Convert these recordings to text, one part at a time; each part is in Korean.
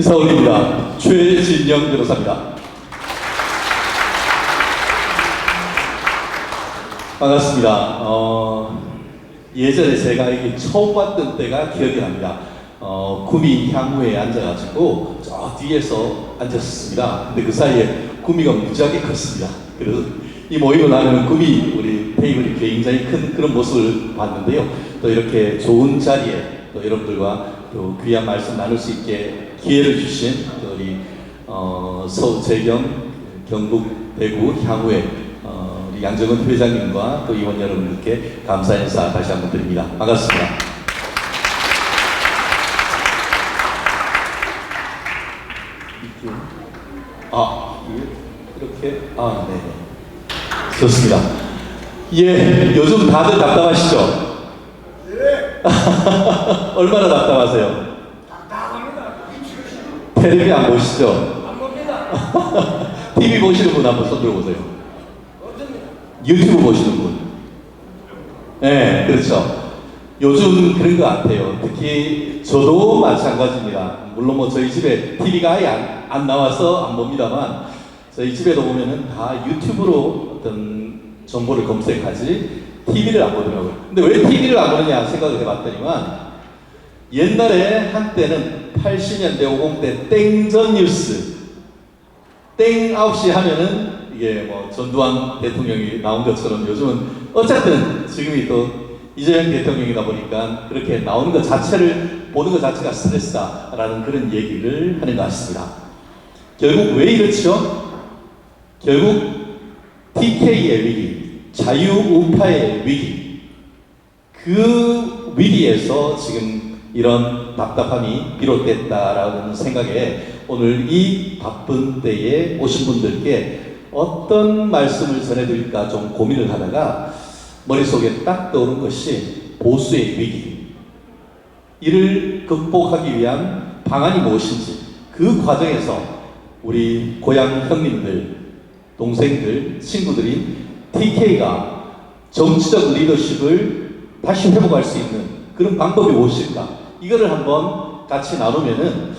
인사 올립니다. 최진영 변호사입니다. 반갑습니다. 예전에 제가 이게 처음 봤던 때가 기억이 납니다. 구미 향후에 앉아가지고 저 뒤에서 앉았습니다. 근데 그 사이에 구미가 무지하게 컸습니다. 그래서 이 모임을 나누는 구미 우리 테이블이 굉장히 큰 그런 모습을 봤는데요. 또 이렇게 좋은 자리에 또 여러분들과 또 귀한 말씀 나눌 수 있게 기회를 주신 또 우리 서울 재경 경북 대구 향후에 우리 양정은 회장님과 또 의원 여러분들께 감사 인사 다시 한번 드립니다. 반갑습니다. 이렇게 네. 좋습니다. 예, 요즘 다들 답답하시죠? 네. 얼마나 답답하세요? 답답합니다. 텔레비 안 보시죠? 안 봅니다. TV 보시는 분 한번 손 들어보세요. 어떻습니까? 유튜브 보시는 분. 네, 그렇죠. 요즘 그런 것 같아요. 특히 저도 마찬가지입니다. 물론 뭐 저희 집에 TV가 아예 안 나와서 안 봅니다만 저희 집에도 보면은 다 유튜브로 어떤 정보를 검색하지 TV를 안 보더라고요. 근데 왜 TV를 안 보느냐 생각을 해봤더니만 옛날에 한때는 80년대 50대 땡전 뉴스 땡 9시 하면은 이게 뭐 전두환 대통령이 나온 것처럼 요즘은 어쨌든 지금이 또 이재명 대통령이다 보니까 그렇게 나오는 것 자체를 보는 것 자체가 스트레스다라는 그런 얘기를 하는 것 같습니다. 결국 왜 이렇죠? 결국 TK의 위기, 자유우파의 위기, 그 위기에서 지금 이런 답답함이 비롯됐다라는 생각에 오늘 이 바쁜 때에 오신 분들께 어떤 말씀을 전해드릴까 좀 고민을 하다가 머릿속에 딱 떠오른 것이 보수의 위기, 이를 극복하기 위한 방안이 무엇인지 그 과정에서 우리 고향 형님들, 동생들, 친구들인 TK가 정치적 리더십을 다시 회복할 수 있는 그런 방법이 무엇일까? 이거를 한번 같이 나누면은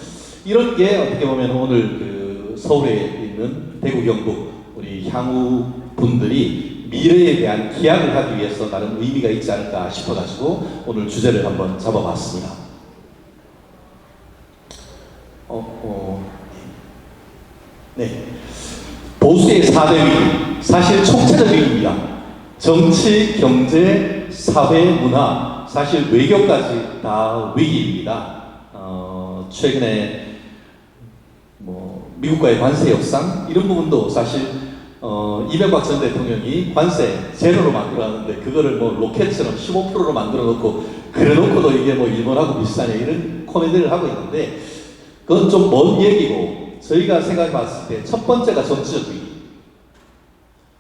이런 게 어떻게 보면 오늘 그 서울에 있는 대구 경북 우리 향후 분들이 미래에 대한 기약을 하기 위해서 나름 의미가 있지 않을까 싶어가지고 오늘 주제를 한번 잡아봤습니다. 네. 보수의 4대 위기, 사실 총체적 위기입니다. 정치, 경제, 사회, 문화, 사실 외교까지 다 위기입니다. 최근에 뭐 미국과의 관세 협상 이런 부분도 사실 이명박 전 대통령이 관세 제로로 만들어놨는데 그거를 뭐 로켓처럼 15%로 만들어 놓고 그래 놓고도 이게 뭐 일본하고 비슷하네 이런 코멘트를 하고 있는데 그건 좀 먼 얘기고 저희가 생각해 봤을 때 첫 번째가 정치적 위기.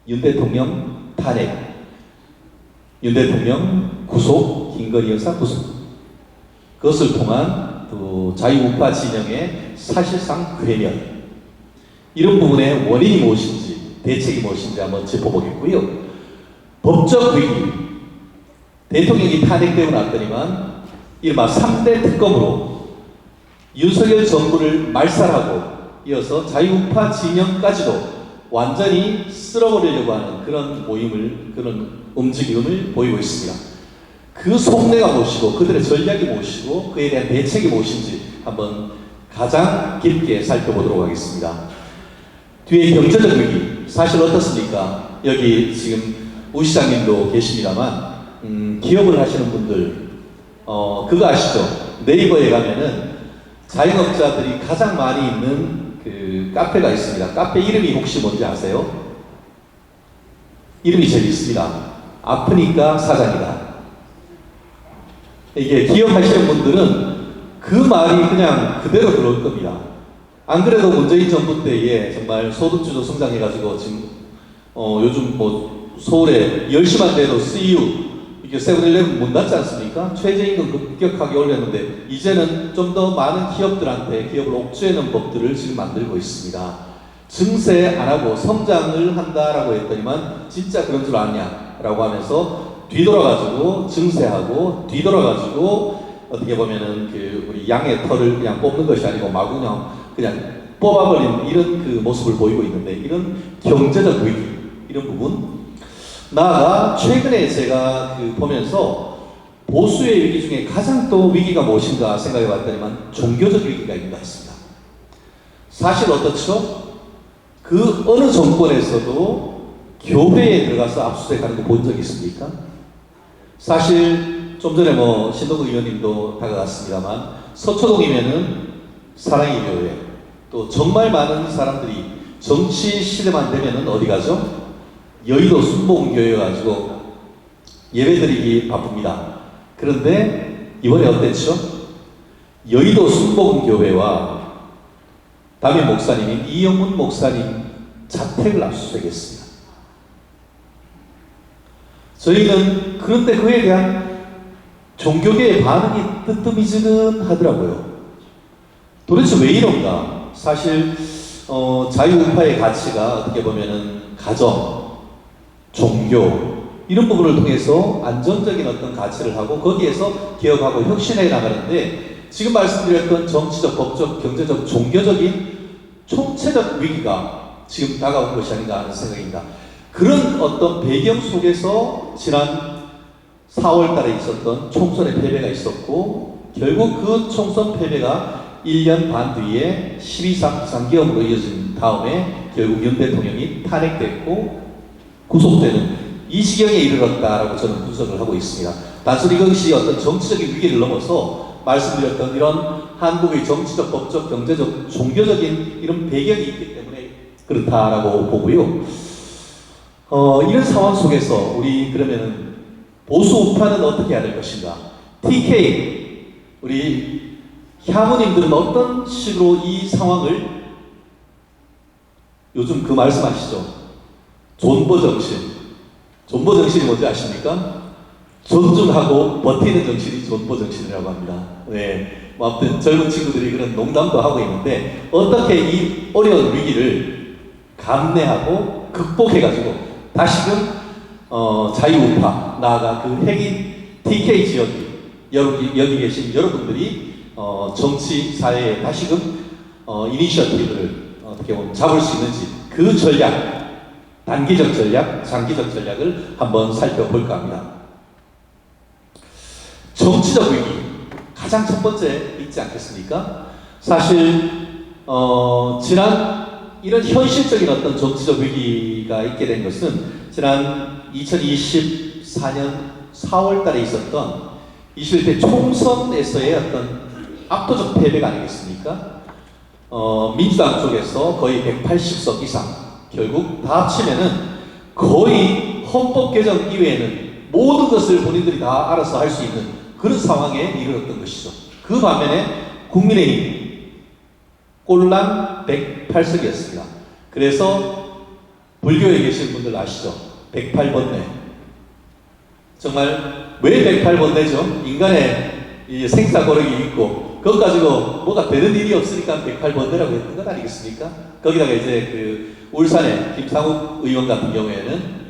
윤 대통령 탄핵, 윤 대통령 구속, 김건희 여사 구속. 그것을 통한 또 자유우파 진영의 사실상 괴멸. 이런 부분의 원인이 무엇인지, 대책이 무엇인지 한번 짚어보겠고요. 법적 위기. 대통령이 탄핵되고 났더니만 이른바 3대 특검으로 윤석열 정부를 말살하고 이어서 자유우파 진영까지도 완전히 쓸어버리려고 하는 그런 그런 움직임을 보이고 있습니다. 그 속내가 무엇이고 그들의 전략이 무엇이고 그에 대한 대책이 무엇인지 한번 가장 깊게 살펴보도록 하겠습니다. 뒤에 경제적 위기, 사실 어떻습니까? 여기 지금 우 시장님도 계십니다만 기업을 하시는 분들 그거 아시죠? 네이버에 가면은 자영업자들이 가장 많이 있는 그 카페가 있습니다. 카페 이름이 혹시 뭔지 아세요? 이름이 재밌습니다. 아프니까 사장이다. 이게 기업하시는 분들은 그 말이 그냥 그대로 들어올 겁니다. 안 그래도 문재인 정부 때에 정말 소득주도 성장해가지고 지금 요즘 뭐 서울에 10시만 돼도 CU 이게 세븐일레븐 문 닫지 않습니까? 최저임금 급격하게 올렸는데 이제는 좀 더 많은 기업들한테 기업을 옥죄는 법들을 지금 만들고 있습니다. 증세 안 하고 성장을 한다라고 했더니만 진짜 그런 줄 아냐 라고 하면서 뒤돌아가지고 증세하고 뒤돌아가지고 어떻게 보면은 그 우리 양의 털을 그냥 뽑는 것이 아니고 마구냥 그냥 뽑아버리는 이런 그 모습을 보이고 있는데, 이런 경제적 위기, 이런 부분, 나아가 최근에 제가 그 보면서 보수의 위기 중에 가장 또 위기가 무엇인가 생각해 봤더니만 종교적 위기가 있는 것 같습니다. 사실 어떻죠? 그 어느 정권에서도 교회에 들어가서 압수수색하는 거 본 적 있습니까? 사실 좀 전에 뭐 신동국 의원님도 다가갔습니다만, 서초동이면은 사랑의 교회, 또 정말 많은 사람들이 정치 시대만 되면은 어디 가죠? 여의도 순복음교회 가지고 예배드리기 바쁩니다. 그런데 이번에 어땠죠? 여의도 순복음교회와 담임 목사님인 이영문 목사님 자택을 압수수색했습니다. 저희는 그런데 그에 대한 종교계의 반응이 뜨뜻미지근하더라고요. 도대체 왜 이런가? 사실 자유우파의 가치가 어떻게 보면은 가정, 종교 이런 부분을 통해서 안정적인 어떤 가치를 하고 거기에서 개혁하고 혁신해 나가는데, 지금 말씀드렸던 정치적, 법적, 경제적, 종교적인 총체적 위기가 지금 다가온 것이 아닌가 하는 생각입니다. 그런 어떤 배경 속에서 지난 4월 달에 있었던 총선의 패배가 있었고, 결국 그 총선 패배가 1년 반 뒤에 12.3 비상계엄으로 이어진 다음에 결국 윤 대통령이 탄핵됐고 구속되는 이 지경에 이르렀다라고 저는 분석을 하고 있습니다. 단순히 그것이 어떤 정치적인 위기를 넘어서 말씀드렸던 이런 한국의 정치적, 법적, 경제적, 종교적인 이런 배경이 있기 때문에 그렇다라고 보고요. 이런 상황 속에서 우리 그러면은 보수 우파는 어떻게 해야 될 것인가? TK 우리 향우님들은 어떤 식으로 이 상황을, 요즘 그 말씀하시죠? 존버 정신. 존버 정신이 뭔지 아십니까? 존중하고 버티는 정신이 존버 정신이라고 합니다. 네. 뭐 아무튼 젊은 친구들이 그런 농담도 하고 있는데, 어떻게 이 어려운 위기를 감내하고 극복해가지고 다시금 자유우파, 나아가 그 핵인 TK 지역이 여기 계신 여러분들이 정치 사회에 다시금 이니셔티브를 어떻게 보면 잡을 수 있는지, 그 전략, 단기적 전략, 장기적 전략을 한번 살펴볼까 합니다. 정치적 위기, 가장 첫 번째 있지 않겠습니까? 사실 지난 이런 현실적인 어떤 정치적 위기가 있게 된 것은 지난 2024년 4월 달에 있었던 21대 총선에서의 어떤 압도적 패배가 아니겠습니까? 민주당 쪽에서 거의 180석 이상, 결국 다 합치면은 거의 헌법 개정 이외에는 모든 것을 본인들이 다 알아서 할 수 있는 그런 상황에 이르렀던 것이죠. 그 반면에 국민의힘 꼴랑 108석이었습니다. 그래서 불교에 계신 분들 아시죠? 108번뇌. 정말 왜 108번뇌죠? 인간의 이 생사고르기 있고 그것 가지고 뭐가 되는 일이 없으니까 108번뇌라고 했던 것 아니겠습니까? 거기다가 이제 그 울산의 김상욱 의원 같은 경우에는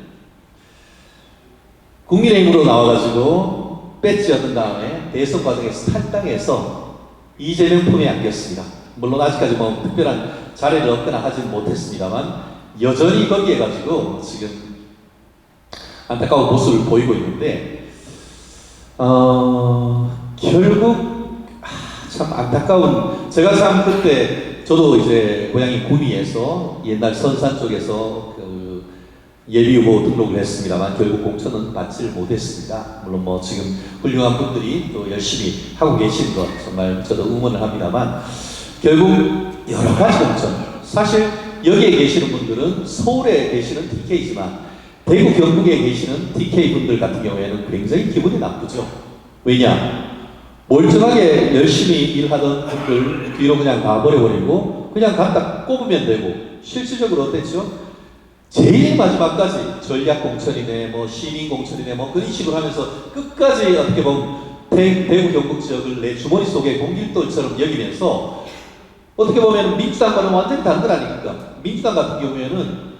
국민의힘으로 나와가지고 배지 얻은 다음에 대선 과정에서 탈당해서 이재명 품에 안겼습니다. 물론 아직까지 뭐 특별한 자리를 얻거나 하지는 못했습니다만 여전히 거기에 가지고 지금 안타까운 모습을 보이고 있는데, 결국 참 안타까운, 제가 참 그때 저도 이제 고향이 구미에서 옛날 선산 쪽에서 그 예비 후보 등록을 했습니다만 결국 공천은 받지를 못했습니다. 물론 뭐 지금 훌륭한 분들이 또 열심히 하고 계신 것 정말 저도 응원을 합니다만, 결국 여러 가지 공천, 사실 여기에 계시는 분들은 서울에 계시는 TK지만 대구 경북에 계시는 TK 분들 같은 경우에는 굉장히 기분이 나쁘죠. 왜냐? 멀쩡하게 열심히 일하던 분들 뒤로 그냥 가버려버리고 그냥 갖다 꼽으면 되고, 실질적으로 어땠죠? 제일 마지막까지 전략공천이네, 뭐 시민공천이네, 뭐 그런 식으로 하면서 끝까지 어떻게 보면 대구 경북 지역을 내 주머니 속에 공길돌처럼 여기면서 어떻게 보면 민주당과는 완전히 다른 것 아닙니까? 민주당 같은 경우에는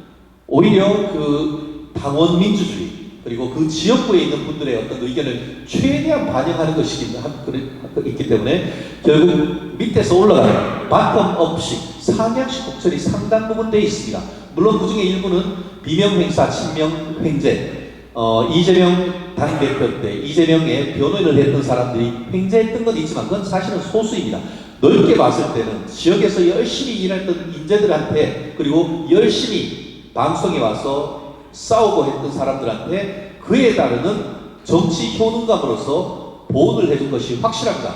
오히려 그 당원 민주주의, 그리고 그 지역구에 있는 분들의 어떤 의견을 최대한 반영하는 것이 있기 때문에 결국 밑에서 올라가는 바텀업식, 상향식 공천이 상당 부분 되어 있습니다. 물론 그 중에 일부는 비명행사, 친명횡재, 이재명 당대표 때 이재명의 변호인을 했던 사람들이 횡재했던 건 있지만 그건 사실은 소수입니다. 넓게 봤을 때는 지역에서 열심히 일했던 인재들한테 그리고 열심히 방송에 와서 싸우고 했던 사람들한테 그에 따르는 정치 효능감으로서 보호를 해준 것이 확실합니다.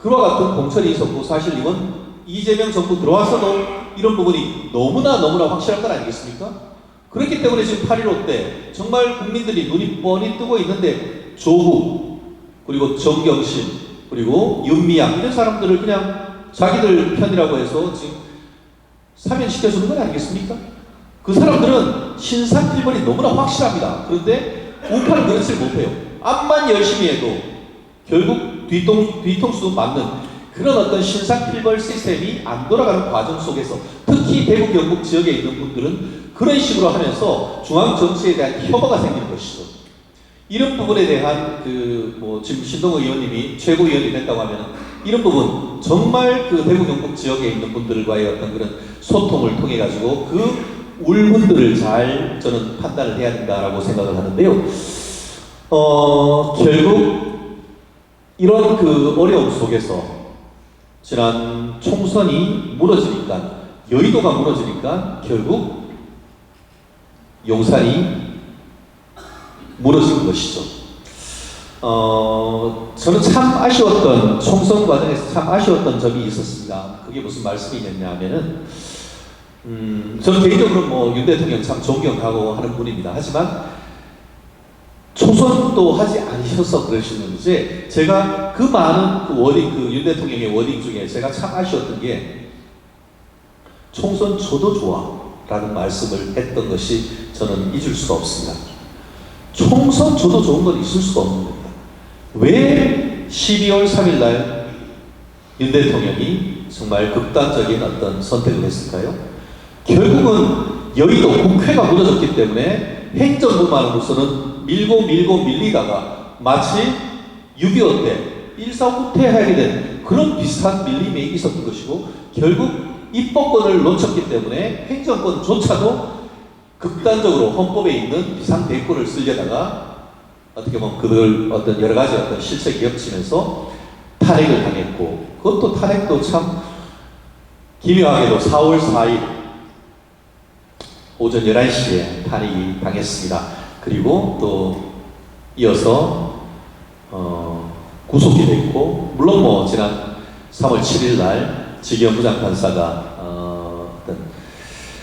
그와 같은 공천이 있었고 사실 이건 이재명 정부 들어와서도 이런 부분이 너무나 확실한 건 아니겠습니까? 그렇기 때문에 지금 8.15 때 정말 국민들이 눈이 뻔히 뜨고 있는데 조국 그리고 정경심 그리고 윤미향 이런 사람들을 그냥 자기들 편이라고 해서 지금 사면시켜주는 건 아니겠습니까? 그 사람들은 신상필벌이 너무나 확실합니다. 그런데 우파는 그렇지 못해요. 앞만 열심히 해도 결국 뒤통수 맞는 그런 어떤 신상필벌 시스템이 안 돌아가는 과정 속에서 특히 대구 경북 지역에 있는 분들은 그런 식으로 하면서 중앙 정치에 대한 혐오가 생기는 것이죠. 이런 부분에 대한 지금 신동호 의원님이 최고위원이 됐다고 하면 이런 부분 정말 그 대구 경북 지역에 있는 분들과의 어떤 그런 소통을 통해 가지고 그 울분들을 잘 저는 판단을 해야 된다라고 생각을 하는데요. 결국 이런 그 어려움 속에서 지난 총선이 무너지니까 여의도가 무너지니까 결국 용산이 무너진 것이죠. 저는 참 아쉬웠던 총선 과정에서 참 아쉬웠던 점이 있었습니다. 그게 무슨 말씀이냐 하면은 저는 개인적으로 윤 대통령 참 존경하고 하는 분입니다. 하지만 총선도 하지 않으셔서 그러시는지 제가 그 많은 윤 대통령의 워딩 중에 제가 참 아쉬웠던 게 총선 줘도 좋아 라는 말씀을 했던 것이 저는 잊을 수가 없습니다. 총선 줘도 좋은 건 있을 수가 없는 겁니다. 왜 12월 3일 날 윤 대통령이 정말 극단적인 어떤 선택을 했을까요? 결국은 여의도 국회가 무너졌기 때문에 행정부만으로서는 밀리다가 마치 6.25 때 1.4 후퇴하게 된 그런 비슷한 밀림이 있었던 것이고 결국 입법권을 놓쳤기 때문에 행정권조차도 극단적으로 헌법에 있는 비상대권을 쓰려다가 어떻게 보면 그들 어떤 여러 가지 어떤 실책이 겹치면서 탄핵을 당했고 그것도 탄핵도 참 기묘하게도 4월 4일 오전 11시에 탄핵이 당했습니다. 그리고 또 이어서 구속이 됐고 물론 지난 3월 7일 날 지기현 부장판사가 어떤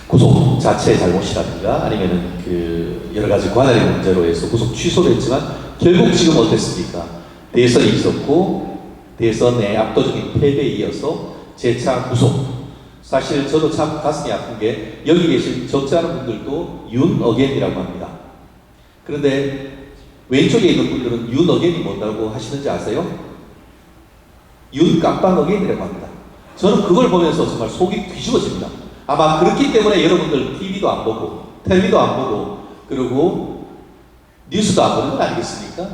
구속 자체의 잘못이라든가 아니면은 그 여러 가지 관할의 문제로 해서 구속 취소도 했지만 결국 지금 어땠습니까? 대선이 있었고 대선의 압도적인 패배에 이어서 재차 구속. 사실 저도 참 가슴이 아픈 게 여기 계신 적지 않은 분들도 윤 어게인이라고 합니다. 그런데 왼쪽에 있는 분들은 윤 어게인이 뭔다고 하시는지 아세요? 윤 깜빵 어게인이라고 합니다. 저는 그걸 보면서 정말 속이 뒤집어집니다. 아마 그렇기 때문에 여러분들 TV도 안 보고 텔레비도 안 보고 그리고 뉴스도 안 보는 건 아니겠습니까?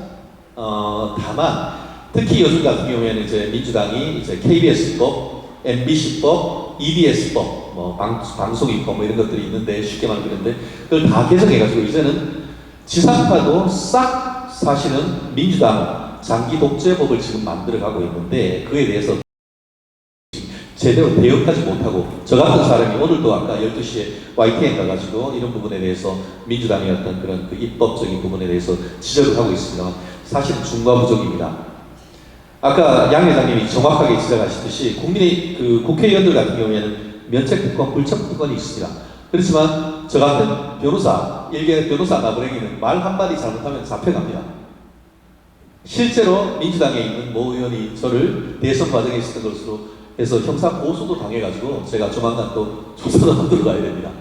다만 특히 요즘 같은 경우에는 이제 민주당이 이제 KBS법, MBC법, EBS법, 방송인법 이런 것들이 있는데 쉽게 말하는데 그걸 다 개정해가지고 이제는 지상파도 싹 사실은 민주당 장기 독재법을 지금 만들어가고 있는데 그에 대해서 제대로 대응하지 못하고 저 같은 사람이 오늘도 아까 12시에 YTN 가가지고 이런 부분에 대해서 민주당의 어떤 그런 그 입법적인 부분에 대해서 지적을 하고 있습니다. 사실은 중과부족입니다. 아까 양 회장님이 정확하게 지적하시듯이 국민의 그 국회의원들 같은 경우에는 면책특권, 불체포특권이 있습니다. 그렇지만 저 같은 변호사, 일개 변호사 나부랭이는 말 한마디 잘못하면 잡혀갑니다. 실제로 민주당에 있는 모 의원이 저를 대선 과정에 있었던 것으로 해서 형사 고소도 당해가지고 제가 조만간 또 조사도 받으러 가야 됩니다.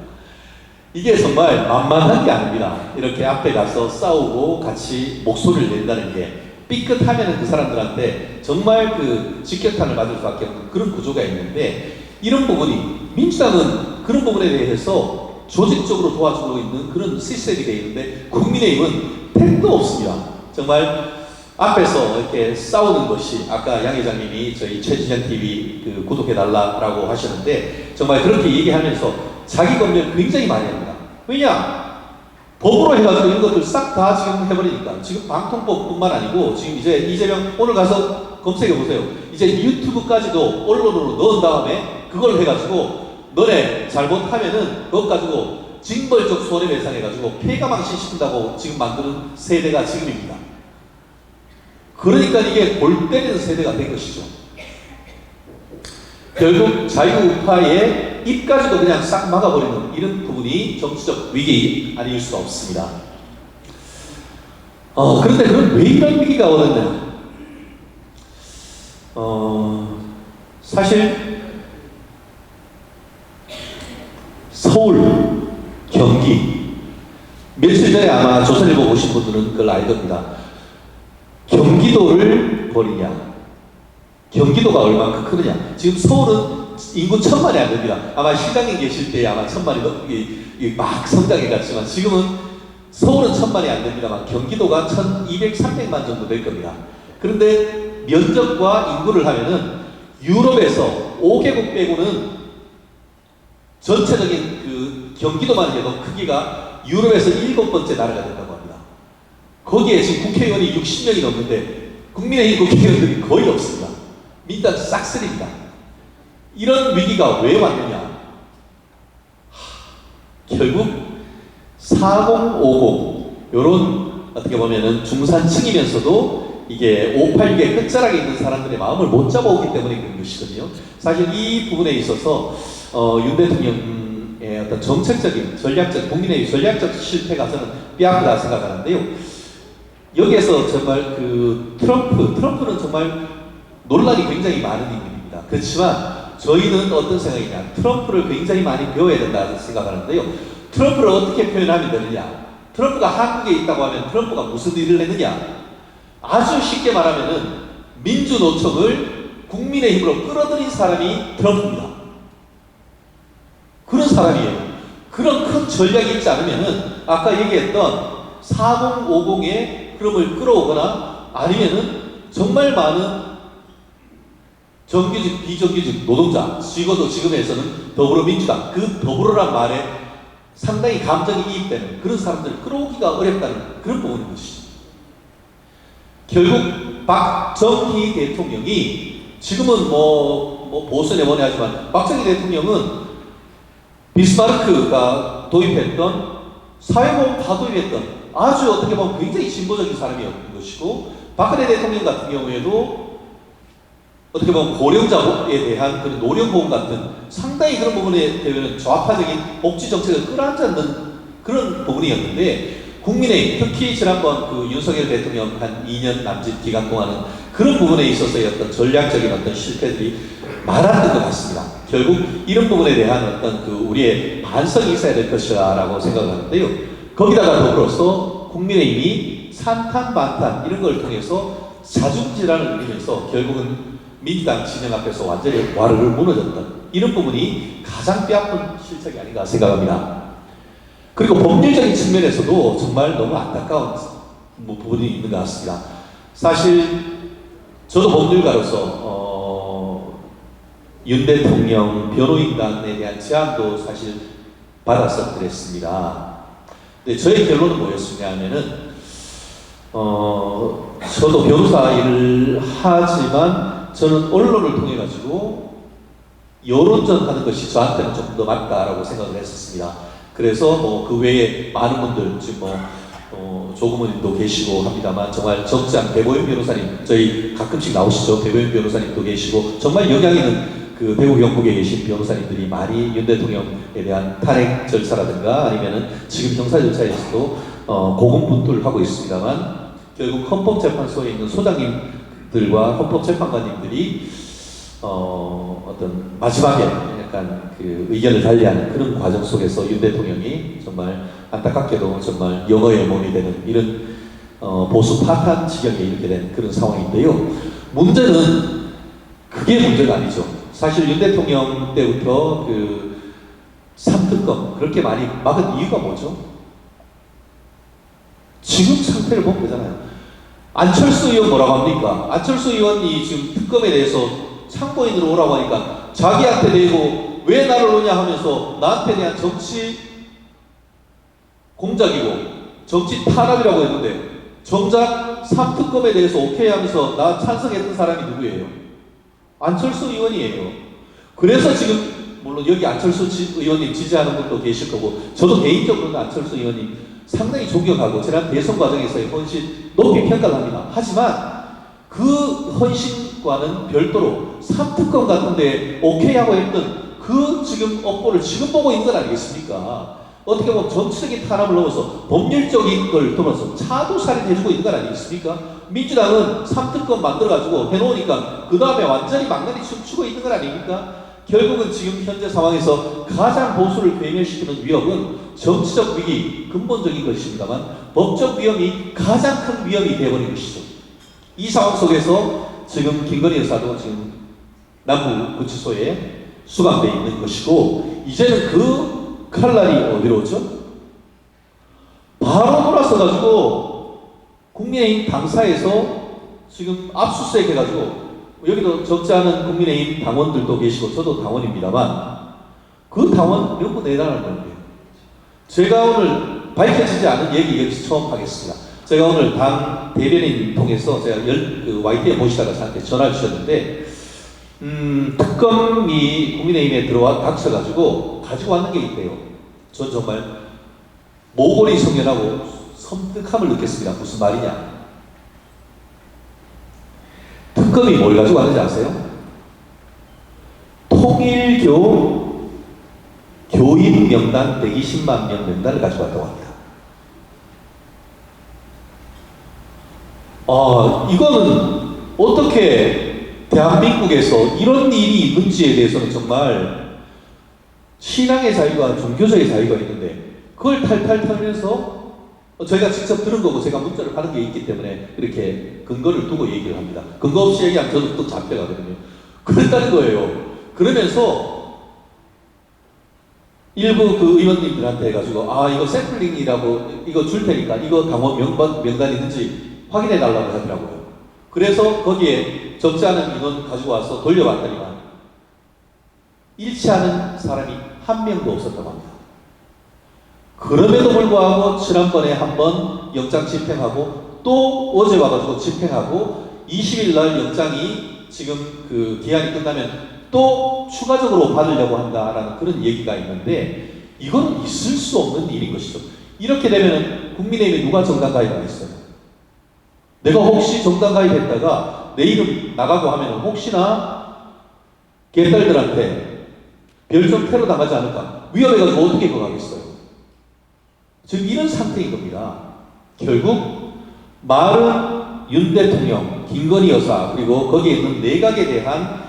이게 정말 만만한 게 아닙니다. 이렇게 앞에 가서 싸우고 같이 목소리를 낸다는 게 삐끗하면은 그 사람들한테 정말 그 직격탄을 맞을 수밖에 없는 그런 구조가 있는데 이런 부분이 민주당은 그런 부분에 대해서 조직적으로 도와주고 있는 그런 시스템이 되어 있는데 국민의힘은 택도 없습니다. 정말 앞에서 이렇게 싸우는 것이 아까 양 회장님이 저희 최진영 TV 그 구독해달라고 하셨는데 정말 그렇게 얘기하면서 자기 검열 굉장히 많이 합니다. 왜냐? 법으로 해가지고 이런 것들 싹 다 지금 해버리니까 지금 방통법뿐만 아니고 지금 이제 이재명 오늘 가서 검색해 보세요. 이제 유튜브까지도 언론으로 넣은 다음에 그걸 해가지고 너네 잘못하면은 그것 가지고 징벌적 손해배상해가지고 폐가망신 시킨다고 지금 만드는 세대가 지금입니다. 그러니까 이게 골 때리는 세대가 된 것이죠. 결국 자유우파의 입까지도 그냥 싹 막아버리는 이런 부분이 정치적 위기 아닐 수가 없습니다. 그런데 그럼 왜 이런 위기가 오느냐? 사실 서울, 경기 며칠 전에 아마 조선일보 보신 분들은 그걸 알 겁니다. 경기도를 버리냐? 경기도가 얼마나 크느냐? 지금 서울은 인구 1000만이 안 됩니다. 아마 시장에 계실 때 아마 1000만이 막 성장해갔지만 지금은 서울은 1000만이 안 됩니다만 경기도가 1200, 300만 정도 될 겁니다. 그런데 면적과 인구를 하면은 유럽에서 5개국 빼고는 전체적인 그 경기도만 해도 크기가 유럽에서 7번째 나라가 된다고 합니다. 거기에 지금 국회의원이 60명이 넘는데 국민의힘 국회의원들이 거의 없습니다. 민당 싹쓸이입니다. 이런 위기가 왜 왔느냐? 결국 4050 요런 어떻게 보면은 중산층이면서도 이게 586의 끝자락에 있는 사람들의 마음을 못 잡아오기 때문에 그런 것이거든요. 사실 이 부분에 있어서 윤 대통령의 어떤 정책적인 전략적 국민의 전략적 실패가 저는 뼈아프다 생각하는데요. 여기에서 정말 그 트럼프는 정말 논란이 굉장히 많은 인물입니다. 그렇지만 저희는 어떤 생각이냐? 트럼프를 굉장히 많이 배워야 된다 생각하는데요. 트럼프를 어떻게 표현하면 되느냐? 트럼프가 한국에 있다고 하면 트럼프가 무슨 일을 했느냐? 아주 쉽게 말하면은 민주노총을 국민의힘으로 끌어들인 사람이 트럼프입니다. 그런 사람이에요. 그런 큰 전략이 있지 않으면은 아까 얘기했던 4050의 흐름을 끌어오거나 아니면은 정말 많은 정규직, 비정규직 노동자, 적어도 지금에서는 더불어민주당, 그 더불어란 말에 상당히 감정이 이입되는 그런 사람들을 끌어오기가 어렵다는 그런 부분인 것이죠. 결국 박정희 대통령이 지금은 뭐 보수에 뭐냐 하지만 박정희 대통령은 비스마르크가 도입했던 사회보험 다 도입했던 아주 어떻게 보면 굉장히 진보적인 사람이었던 것이고 박근혜 대통령 같은 경우에도 어떻게 보면 고령자에 대한 그런 노령보험 같은 상당히 그런 부분에 대해서는 좌파적인 복지 정책을 끌어안는 그런 부분이었는데 국민의힘 특히 지난번 그 윤석열 대통령 한 2년 남짓 기간 동안은 그런 부분에 있어서의 어떤 전략적인 어떤 실패들이 많았던 것 같습니다. 결국 이런 부분에 대한 어떤 그 우리의 반성이 있어야 될 것이라고 생각하는데요. 거기다가 더불어서 국민의힘이 산탄반탄 이런 걸 통해서 자중질환을 누리면서 결국은 민주당 진영 앞에서 완전히 와르르 무너졌던 이런 부분이 가장 뼈아픈 실책이 아닌가 생각합니다. 그리고 법률적인 측면에서도 정말 너무 안타까운 부분이 있는 것 같습니다. 사실 저도 법률가로서 윤 대통령 변호인단에 대한 제안도 사실 받아서 그랬습니다. 근데 저의 결론은 뭐였느냐 하면은 저도 변호사 일을 하지만 저는 언론을 통해 가지고 여론전 하는 것이 저한테는 조금 더 맞다라고 생각을 했었습니다. 그래서 뭐 그 외에 많은 분들 지금 조금은도 계시고 합니다만 정말 적지 않은 배보영 변호사님 저희 가끔씩 나오시죠. 배보영 변호사님도 계시고 정말 영향 있는 그 배우 경북에 계신 변호사님들이 많이 윤 대통령에 대한 탄핵 절차라든가 아니면은 지금 형사 절차에서도 고군분투를 하고 있습니다만 결국 헌법재판소에 있는 소장님들과 헌법재판관님들이 어떤 마지막에 약간 그 의견을 달리하는 그런 과정 속에서 윤 대통령이 정말 안타깝게도 정말 영어의 몸이 되는 이런 보수 파탄 지경에 이르게 된 그런 상황인데요. 문제는 그게 문제가 아니죠. 사실 윤 대통령 때부터 그 3특검 그렇게 많이 막은 이유가 뭐죠? 지금 상태를 보면 되잖아요. 안철수 의원 뭐라고 합니까? 안철수 의원이 지금 특검에 대해서 참고인으로 오라고 하니까 자기한테 대고 왜 나를 오냐 하면서 나한테 대한 정치 공작이고 정치 탄압이라고 했는데 정작 3특검에 대해서 오케이 하면서 나 찬성했던 사람이 누구예요? 안철수 의원이에요. 그래서 지금 물론 여기 안철수 의원님 지지하는 분도 계실 거고 저도 개인적으로는 안철수 의원님 상당히 존경하고 지난 대선 과정에서의 헌신 높이 평가를 합니다. 하지만 그 헌신과는 별도로 3특검 같은데 오케이 하고 했던 그 지금 업보를 지금 보고 있는 건 아니겠습니까? 어떻게 보면 정치적인 탄압을 넘어서 법률적인 걸 통해서 차도살인 해주고 있는 건 아니겠습니까? 민주당은 3특검 만들어가지고 해놓으니까 그 다음에 완전히 망나니 춤추고 있는 건 아닙니까? 결국은 지금 현재 상황에서 가장 보수를 괴멸시키는 위협은 정치적 위기, 근본적인 것입니다만 법적 위험이 가장 큰 위험이 되어버린 것이죠. 이 상황 속에서 지금 김건희 여사도 지금 남부구치소에 수감되어 있는 것이고 이제는 그 칼날이 어디로 오죠? 바로 돌아서가지고 국민의힘 당사에서 지금 압수수색 해가지고 여기도 적지 않은 국민의힘 당원들도 계시고 저도 당원입니다만 그 당원 몇 분 내달라는 건데요. 제가 오늘 밝혀지지 않은 얘기 여기서 처음 하겠습니다. 제가 오늘 당 대변인 통해서 제가 YTN 보시다가 저한테 전화 주셨는데 특검이 국민의힘에 들어와 닥쳐가지고 가지고 왔는 게 있대요. 전 정말 모골이 성연하고 섬뜩함을 느꼈습니다. 무슨 말이냐? 특검이 뭘 가지고 왔는지 아세요? 통일교 교인 명단 120만 명 명단을 가지고 왔다고 합니다. 이거는 어떻게 대한민국에서 이런 일이 있는지에 대해서는 정말 신앙의 자유와 종교적인 자유가 있는데 그걸 탈탈 털면서 저희가 직접 들은 거고 제가 문자를 받은 게 있기 때문에 이렇게 근거를 두고 얘기를 합니다. 근거 없이 얘기하면 저도 또 잡혀가거든요. 그랬다는 거예요. 그러면서 일부 그 의원님들한테 해가지고 이거 샘플링이라고 이거 줄 테니까 이거 당원 명단이 있는지 확인해 달라고 하더라고요. 그래서 거기에 적지 않은 인원 가지고 와서 돌려봤더니만 일치하는 사람이 한 명도 없었다고 합니다. 그럼에도 불구하고 지난번에 한번 영장 집행하고 또 어제 와가지고 집행하고 20일 날 영장이 지금 그 기한이 끝나면 또 추가적으로 받으려고 한다라는 그런 얘기가 있는데 이건 있을 수 없는 일인 것이죠. 이렇게 되면 국민의힘에 누가 정당 가입하겠어요? 내가 혹시 정당 가입했다가 내 이름 나가고 하면 혹시나 개딸들한테 별점 테러 당하지 않을까? 위험해가지고 어떻게 거하겠어요? 지금 이런 상태인 겁니다. 결국 말은 윤 대통령, 김건희 여사 그리고 거기에 있는 내각에 대한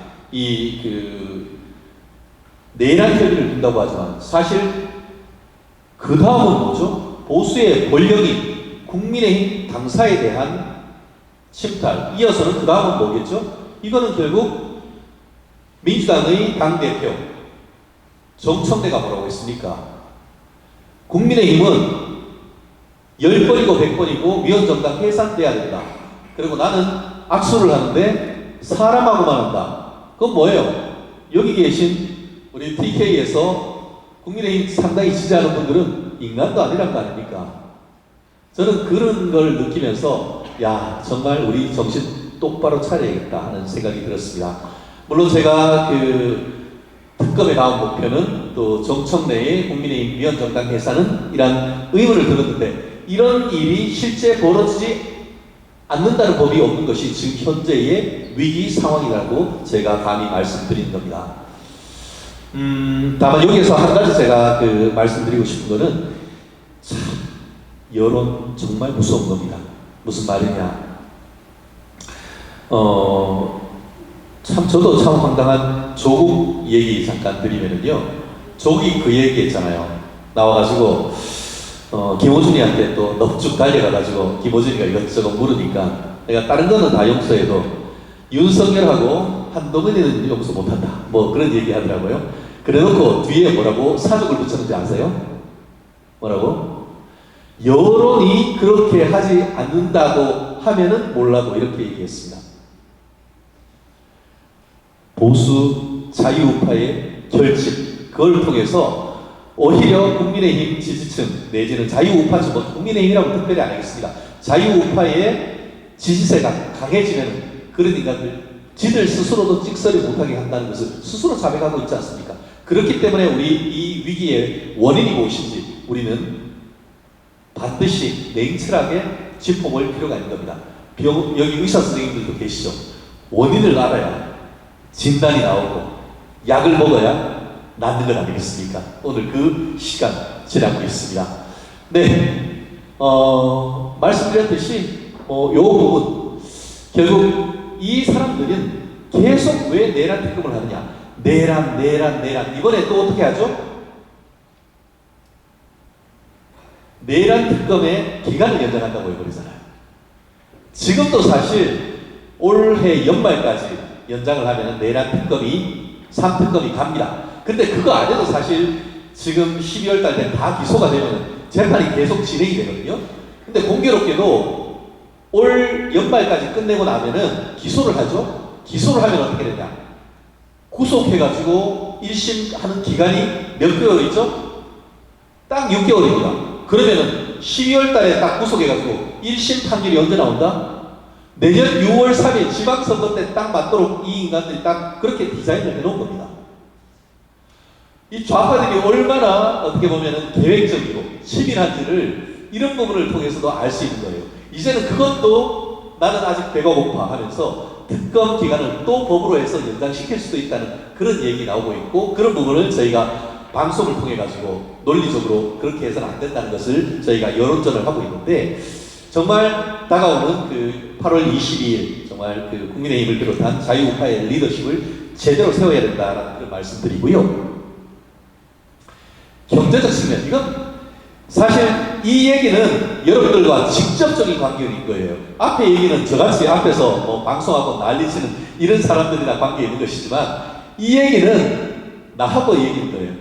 내란 혐의를 둔다고 하지만 사실 그 다음은 뭐죠? 보수의 권력인 국민의힘 당사에 대한 침탈. 이어서는 그 다음은 뭐겠죠? 이거는 결국 민주당의 당대표 정청래가 뭐라고 했습니까? 국민의힘은 10번이고 100번이고 위원정당 해산돼야 된다. 그리고 나는 악수를 하는데 사람하고만 한다. 그건 뭐예요? 여기 계신 우리 TK에서 국민의힘 상당히 지지하는 분들은 인간도 아니란 거 아닙니까? 저는 그런 걸 느끼면서 야 정말 우리 정신 똑바로 차려야겠다 하는 생각이 들었습니다. 물론 제가 그 특검에 나온 목표는 또 정청래의 국민의힘 위원정당 해산은 이란 의문을 들었는데 이런 일이 실제 벌어지지 않는다는 법이 없는 것이 지금 현재의 위기 상황이라고 제가 감히 말씀드린 겁니다. 다만 여기서 한 가지 제가 말씀드리고 싶은 거는 참 여론 정말 무서운 겁니다. 무슨 말이냐? 참 저도 참 황당한 조국 얘기 잠깐 드리면은요. 조국이 그 얘기 했잖아요. 나와가지고 김호준이한테 또 넙죽 달려가가지고 김호준이가 이것저것 물으니까 내가 다른 거는 다 용서해도 윤석열하고 한동훈이는 용서 못한다. 뭐 그런 얘기 하더라고요. 그래놓고 뒤에 뭐라고 사족을 붙였는지 아세요? 뭐라고? 여론이 그렇게 하지 않는다고 하면은 몰라도 이렇게 얘기했습니다. 보수 자유우파의 결집, 그걸 통해서 오히려 국민의힘 지지층 내지는 자유우파층, 뭐 국민의힘이라고 특별히 안 하겠습니다. 자유우파의 지지세가 강해지면 그런 인간들 지들 스스로도 찍소리 못하게 한다는 것을 스스로 자백하고 있지 않습니까? 그렇기 때문에 우리 이 위기의 원인이 무엇인지 우리는 반드시 냉철하게 짚어볼 필요가 있는 겁니다. 여기 의사 선생님들도 계시죠? 원인을 알아야 진단이 나오고 약을 먹어야 낫는 것 아니겠습니까? 오늘 그 시간 지나고 있습니다. 네, 말씀드렸듯이 요 부분 결국 이 사람들은 계속 왜 내란 특검을 하느냐? 내란. 이번에 또 어떻게 하죠? 내란 특검의 기간을 연장한다고 해버리잖아요. 지금도 사실 올해 연말까지 연장을 하면 내란 특검이 3특검이 갑니다. 근데 그거 안 해도 사실 지금 12월 달 때 다 기소가 되면 재판이 계속 진행이 되거든요. 근데 공교롭게도 올 연말까지 끝내고 나면은 기소를 하죠. 기소를 하면 어떻게 되냐? 구속해가지고 1심 하는 기간이 몇 개월이죠? 딱 6개월입니다. 그러면은 12월 달에 딱 구속해가지고 1심 판결이 언제 나온다? 내년 6월 3일 지방선거 때 딱 맞도록 이 인간들이 딱 그렇게 디자인을 해놓은 겁니다. 이 좌파들이 얼마나 어떻게 보면은 계획적이고 치밀한지를 이런 부분을 통해서도 알 수 있는 거예요. 이제는 그것도 나는 아직 배가 고파 하면서 특검 기간을 또 법으로 해서 연장시킬 수도 있다는 그런 얘기 나오고 있고, 그런 부분을 저희가 방송을 통해 가지고 논리적으로 그렇게 해서는 안 된다는 것을 저희가 여론전을 하고 있는데, 정말 다가오는 그 8월 22일 정말 그 국민의힘을 비롯한 자유우파의 리더십을 제대로 세워야 된다라는 그런 말씀드리고요. 경제적 측면, 이건 사실 이 얘기는 여러분들과 직접적인 관계인 거예요. 앞에 얘기는 저같이 앞에서 뭐 방송하고 난리치는 이런 사람들이나 관계 있는 것이지만, 이 얘기는 나하고 얘기인 거예요.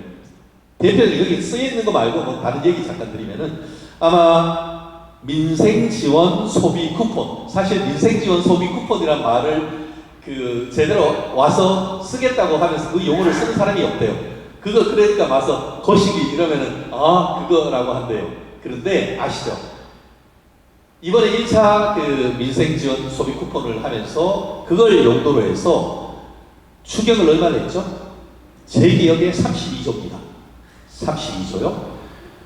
대표님 여기 쓰여있는 거 말고 뭐 다른 얘기 잠깐 드리면은, 아마 민생지원 소비 쿠폰, 사실 민생지원 소비 쿠폰이란 말을 그 제대로 와서 쓰겠다고 하면서 그 용어를 쓰는 사람이 없대요. 그거 그러니까 와서 거시기 이러면은 아 그거라고 한대요. 그런데 아시죠? 이번에 1차 그 민생지원 소비 쿠폰을 하면서 그걸 용도로 해서 추경을 얼마나 했죠? 제 기억에 32조입니다. 32조요?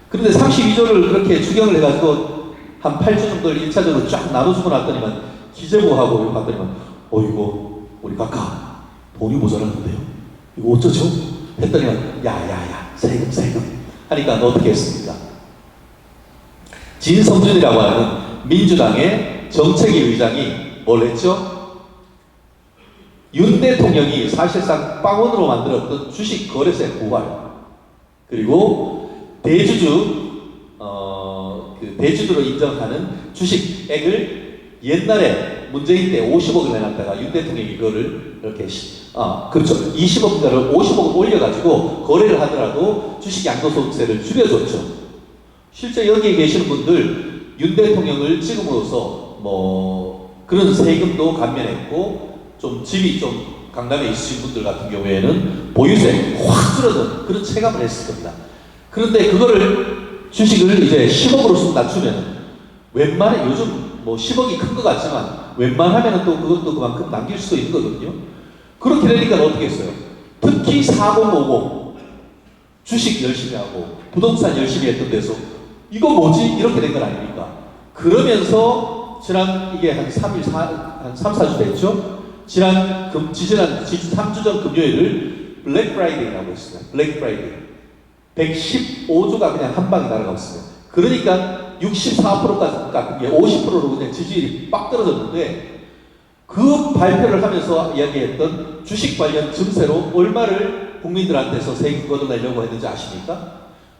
그런데 32조를 그렇게 추경을 해가지고 한 8조 정도를 1차적으로 쫙 나눠주고 났더니만 기재부하고 이거 봤더니만 이거 우리 각하 돈이 모자랐는데요. 이거 어쩌죠? 했더니만 야야야 세금 하니까 너 어떻게 했습니까? 진성준이라고 하는 민주당의 정책위 의장이 뭘 했죠? 윤 대통령이 사실상 빵원으로 만들었던 주식 거래세 부활, 그리고 대주주 그 대주주로 인정하는 주식액을 옛날에 문재인 때 50억을 내놨다가 윤 대통령이 그거를 이렇게 그렇죠. 20억짜리를 50억을 올려가지고 거래를 하더라도 주식 양도소득세를 줄여줬죠. 실제 여기에 계시는 분들 윤 대통령을 찍음으로써 뭐 그런 세금도 감면했고, 좀 집이 좀 강남에 있으신 분들 같은 경우에는 보유세 확 줄어든 그런 체감을 했을 겁니다. 그런데 그거를 주식을 이제 10억으로 쑥 낮추면 웬만해, 요즘 뭐 10억이 큰 것 같지만 웬만하면 또 그것도 그만큼 남길 수도 있는 거거든요. 그렇게 되니까 어떻게 했어요? 특히 4050 주식 열심히 하고 부동산 열심히 했던 데서 이거 뭐지? 이렇게 된 건 아닙니까? 그러면서 지난 이게 한 3-4주 됐죠? 지난 3주 전 금요일을 블랙 프라이데이라고 했어요. 블랙 프라이데이. 115조가 그냥 한 방에 날아가고 있어요. 그러니까 64%까지 깎은 게 50%로 그냥 지지율이 빡 떨어졌는데, 그 발표를 하면서 이야기했던 주식 관련 증세로 얼마를 국민들한테서 세금 걷어내려고 했는지 아십니까?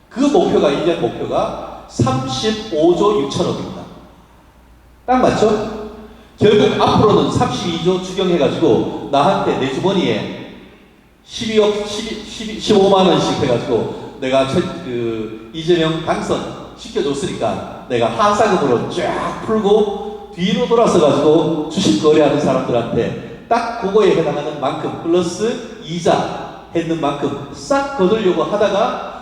그 목표가 1년 목표가 35조 6천억입니다. 딱 맞죠? 결국 앞으로는 32조 추경해가지고 나한테 내 주머니에 15만 원씩 해가지고 내가 이재명 당선 시켜줬으니까 내가 하사금으로 쫙 풀고 뒤로 돌아서 가지고 주식 거래하는 사람들한테 딱 그거에 해당하는 만큼 플러스 이자 했는 만큼 싹 거두려고 하다가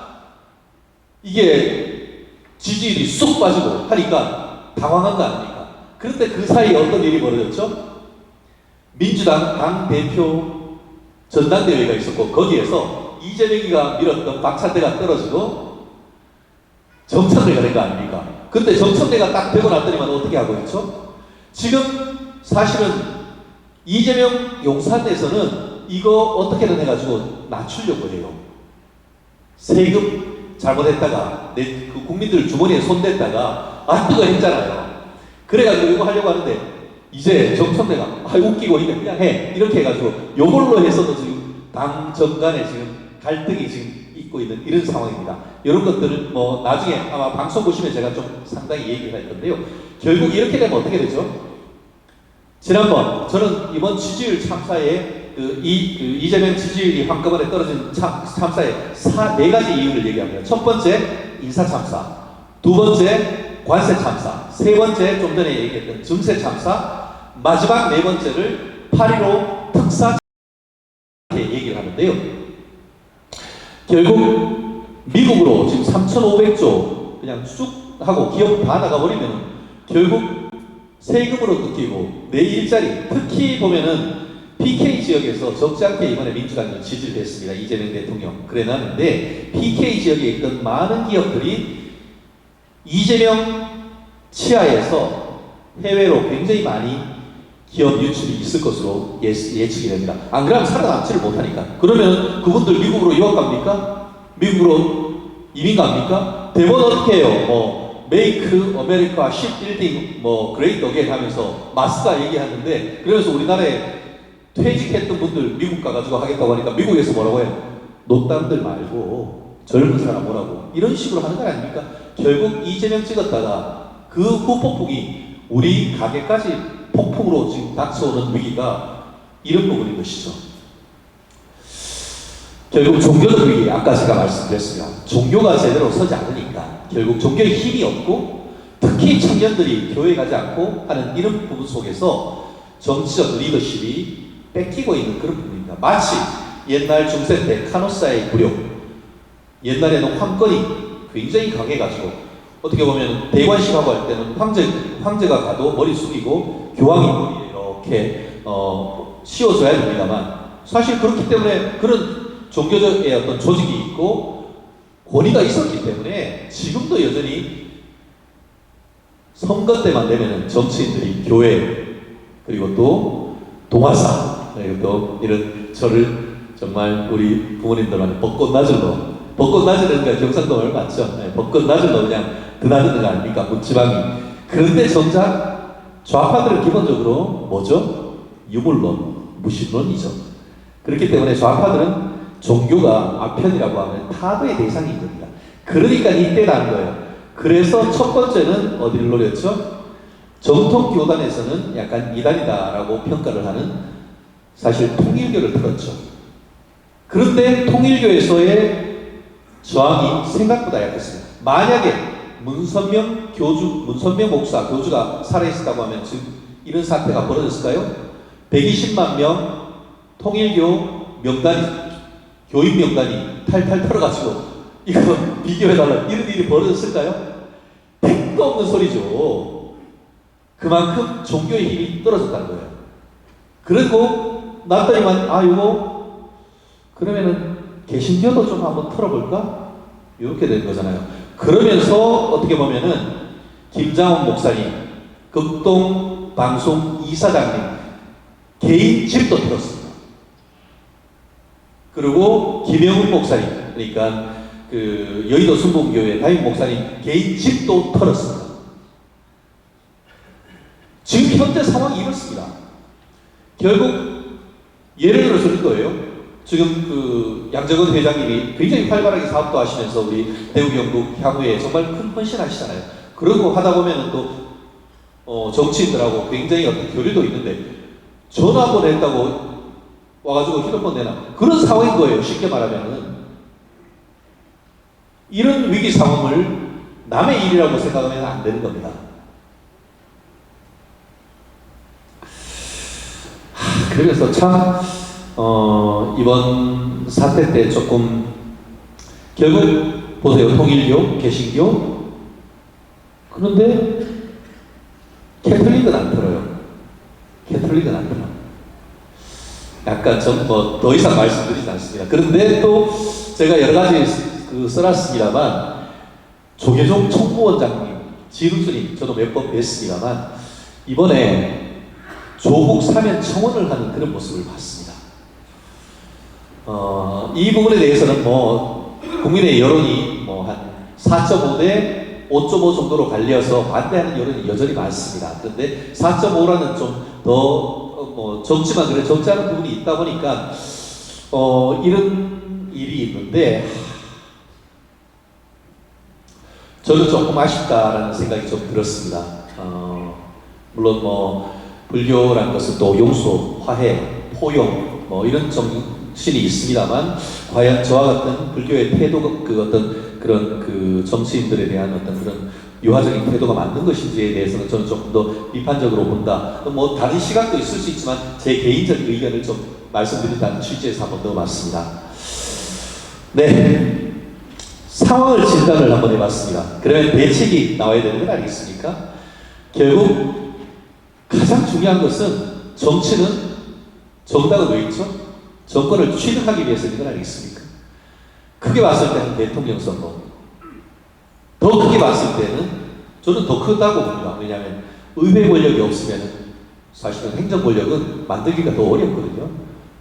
이게 지지율이 쑥 빠지고 하니까 당황한 거 아닙니까? 그런데 그 사이에 어떤 일이 벌어졌죠? 민주당 당대표 전당대회가 있었고 거기에서 이재명이가 밀었던 박찬대가 떨어지고 정청래가 된 거 아닙니까? 근데 정청래가 딱 되고 났더니만 어떻게 하고 있죠? 지금 사실은 이재명 용산에서는 이거 어떻게든 해가지고 낮추려고 해요. 세금 잘못했다가 그 국민들 주머니에 손댔다가 안 뜨거 했잖아요. 그래가지고 이거 하려고 하는데 이제 정청래가 웃기고 이게 그냥 해 이렇게 해가지고 요걸로 해서도 지금 당 정간에 지금 갈등이 지금 있고 있는 이런 상황입니다. 이런 것들은 뭐 나중에 아마 방송 보시면 제가 좀 상당히 얘기를 할 건데요. 결국 이렇게 되면 어떻게 되죠? 지난번 저는 이번 지지율 참사에 이재명 지지율이 한꺼번에 떨어진 참사에 네 가지 이유를 얘기합니다. 첫 번째 인사 참사, 두 번째 관세 참사, 세 번째 좀 전에 얘기했던 증세 참사, 마지막 네 번째를 8.15 특사 이렇게 얘기를 하는데요. 결국 미국으로 지금 3,500조 그냥 쭉 하고 기업 다 나가버리면 결국 세금으로 끊기고 내 일자리, 특히 보면은 PK 지역에서 적지 않게 이번에 민주당이 지지를 했습니다. 이재명 대통령 그래 놨는데 PK 지역에 있던 많은 기업들이 이재명 치하에서 해외로 굉장히 많이 기업 유출이 있을 것으로 예측이 됩니다. 안 그러면 살아남지를 못하니까. 그러면 그분들 미국으로 유학 갑니까? 미국으로 이민 갑니까? 대부분 어떻게 해요? 뭐 메이크 아메리카 십 빌딩 뭐 그레이트 어게인 하면서 마스가 얘기하는데 그래서 우리나라에 퇴직했던 분들 미국 가가지고 하겠다고 하니까 미국에서 뭐라고 해요? 노땅들 말고 젊은 사람 오라고 이런 식으로 하는 거 아닙니까? 결국 이재명 찍었다가 그 후폭풍이 우리 가게까지 폭풍으로 지금 닥쳐오는 위기가 이런 부분인 것이죠. 결국 종교적 위기, 아까 제가 말씀드렸습니다. 종교가 제대로 서지 않으니까 결국 종교의 힘이 없고 특히 청년들이 교회 가지 않고 하는 이런 부분 속에서 정치적 리더십이 뺏기고 있는 그런 부분입니다. 마치 옛날 중세 때 카노사의 굴욕, 옛날에는 황권이 굉장히 강해가지고 어떻게 보면 대관식하고 할 때는 황제가 가도 머리 숙이고 교황이 머리에 이렇게 씌워줘야 됩니다만 사실 그렇기 때문에 그런 종교적의 어떤 조직이 있고 권위가 있었기 때문에 지금도 여전히 선거 때만 되면은 정치인들이 교회 그리고 또 동화사 그리고 또 이런 절을 정말 우리 부모님들한테 벚꽃나들인가 경상도 얼마 많죠. 네, 벚꽃나들로 그냥 드나드는 거 아닙니까? 문지방이. 그런데 정작 좌파들은 기본적으로 뭐죠? 유물론, 무신론이죠. 그렇기 때문에 좌파들은 종교가 아편이라고 하면 타도의 대상인 겁니다. 그러니까 이때라는 거예요. 그래서 첫 번째는 어디를 노렸죠? 정통 교단에서는 약간 이단이다라고 평가를 하는 사실 통일교를 들었죠. 그런데 통일교에서의 저항이 생각보다 약했습니다. 만약에 문선명 목사, 교주가 살아있었다고 하면 지금 이런 사태가 벌어졌을까요? 120만 명 통일교 교인 명단이 탈탈 털어가지고 이거 비교해달라 이런 일이 벌어졌을까요? 택도 없는 소리죠. 그만큼 종교의 힘이 떨어졌다는 거예요. 그리고 났더니만 이거 그러면은 개신교도 좀 한번 털어볼까? 이렇게 된 거잖아요. 그러면서 어떻게 보면은 김장원 목사님, 극동 방송 이사장님 개인 집도 털었습니다. 그리고 김영훈 목사님, 그러니까 그 여의도 순복음교회 담임 목사님 개인 집도 털었습니다. 지금 현재 상황이 이렇습니다. 결국 예를 들어서 이거예요. 지금 그 양정은 회장님이 굉장히 활발하게 사업도 하시면서 우리 대우경북 향후에 정말 큰 헌신하시잖아요. 그러고 하다 보면은 또 정치인들하고 굉장히 어떤 교류도 있는데 전화 한번 했다고 와가지고 휴대폰 내놔 그런 상황인 거예요. 쉽게 말하면은 이런 위기 상황을 남의 일이라고 생각하면 안 되는 겁니다. 그래서 참 이번 사태 때 조금 결국 보세요. 통일교, 개신교, 그런데 캐톨릭은 안 들어요. 캐톨릭은 안 들어. 약간 좀 더 이상 말씀드리지 않습니다. 그런데 또 제가 여러 가지 써놨습니다만 조계종 총무원장님, 지루스님 저도 몇 번 뵀습니다만 이번에 조국 사면 청원을 하는 그런 모습을 봤습니다. 이 부분에 대해서는 뭐 국민의 여론이 뭐 한 4.5 대 5.5 정도로 갈려서 반대하는 여론이 여전히 많습니다. 그런데 4.5라는 좀 더 뭐 적지만 그래 적지 않은 부분이 있다 보니까 이런 일이 있는데 저는 조금 아쉽다라는 생각이 좀 들었습니다. 물론 뭐 불교라는 것은 또 용서, 화해, 포용 뭐 이런 정신이 있습니다만 과연 저와 같은 불교의 태도가 어떤 그런 정치인들에 대한 어떤 그런 유화적인 태도가 맞는 것인지에 대해서는 저는 조금 더 비판적으로 본다. 뭐 다른 시각도 있을 수 있지만 제 개인적인 의견을 좀 말씀드린다는 취지에서 한번 넣어봤습니다. 네, 상황을 진단을 한번 해봤습니다. 그러면 대책이 나와야 되는 건 아니겠습니까? 결국 가장 중요한 것은 정치는 정당은 왜 있죠? 정권을 취득하기 위해서인 건 아니겠습니까? 크게 봤을 때는 대통령 선거, 더 크게 봤을 때는 저는 더 크다고 봅니다. 왜냐하면 의회 권력이 없으면 사실은 행정 권력은 만들기가 더 어렵거든요.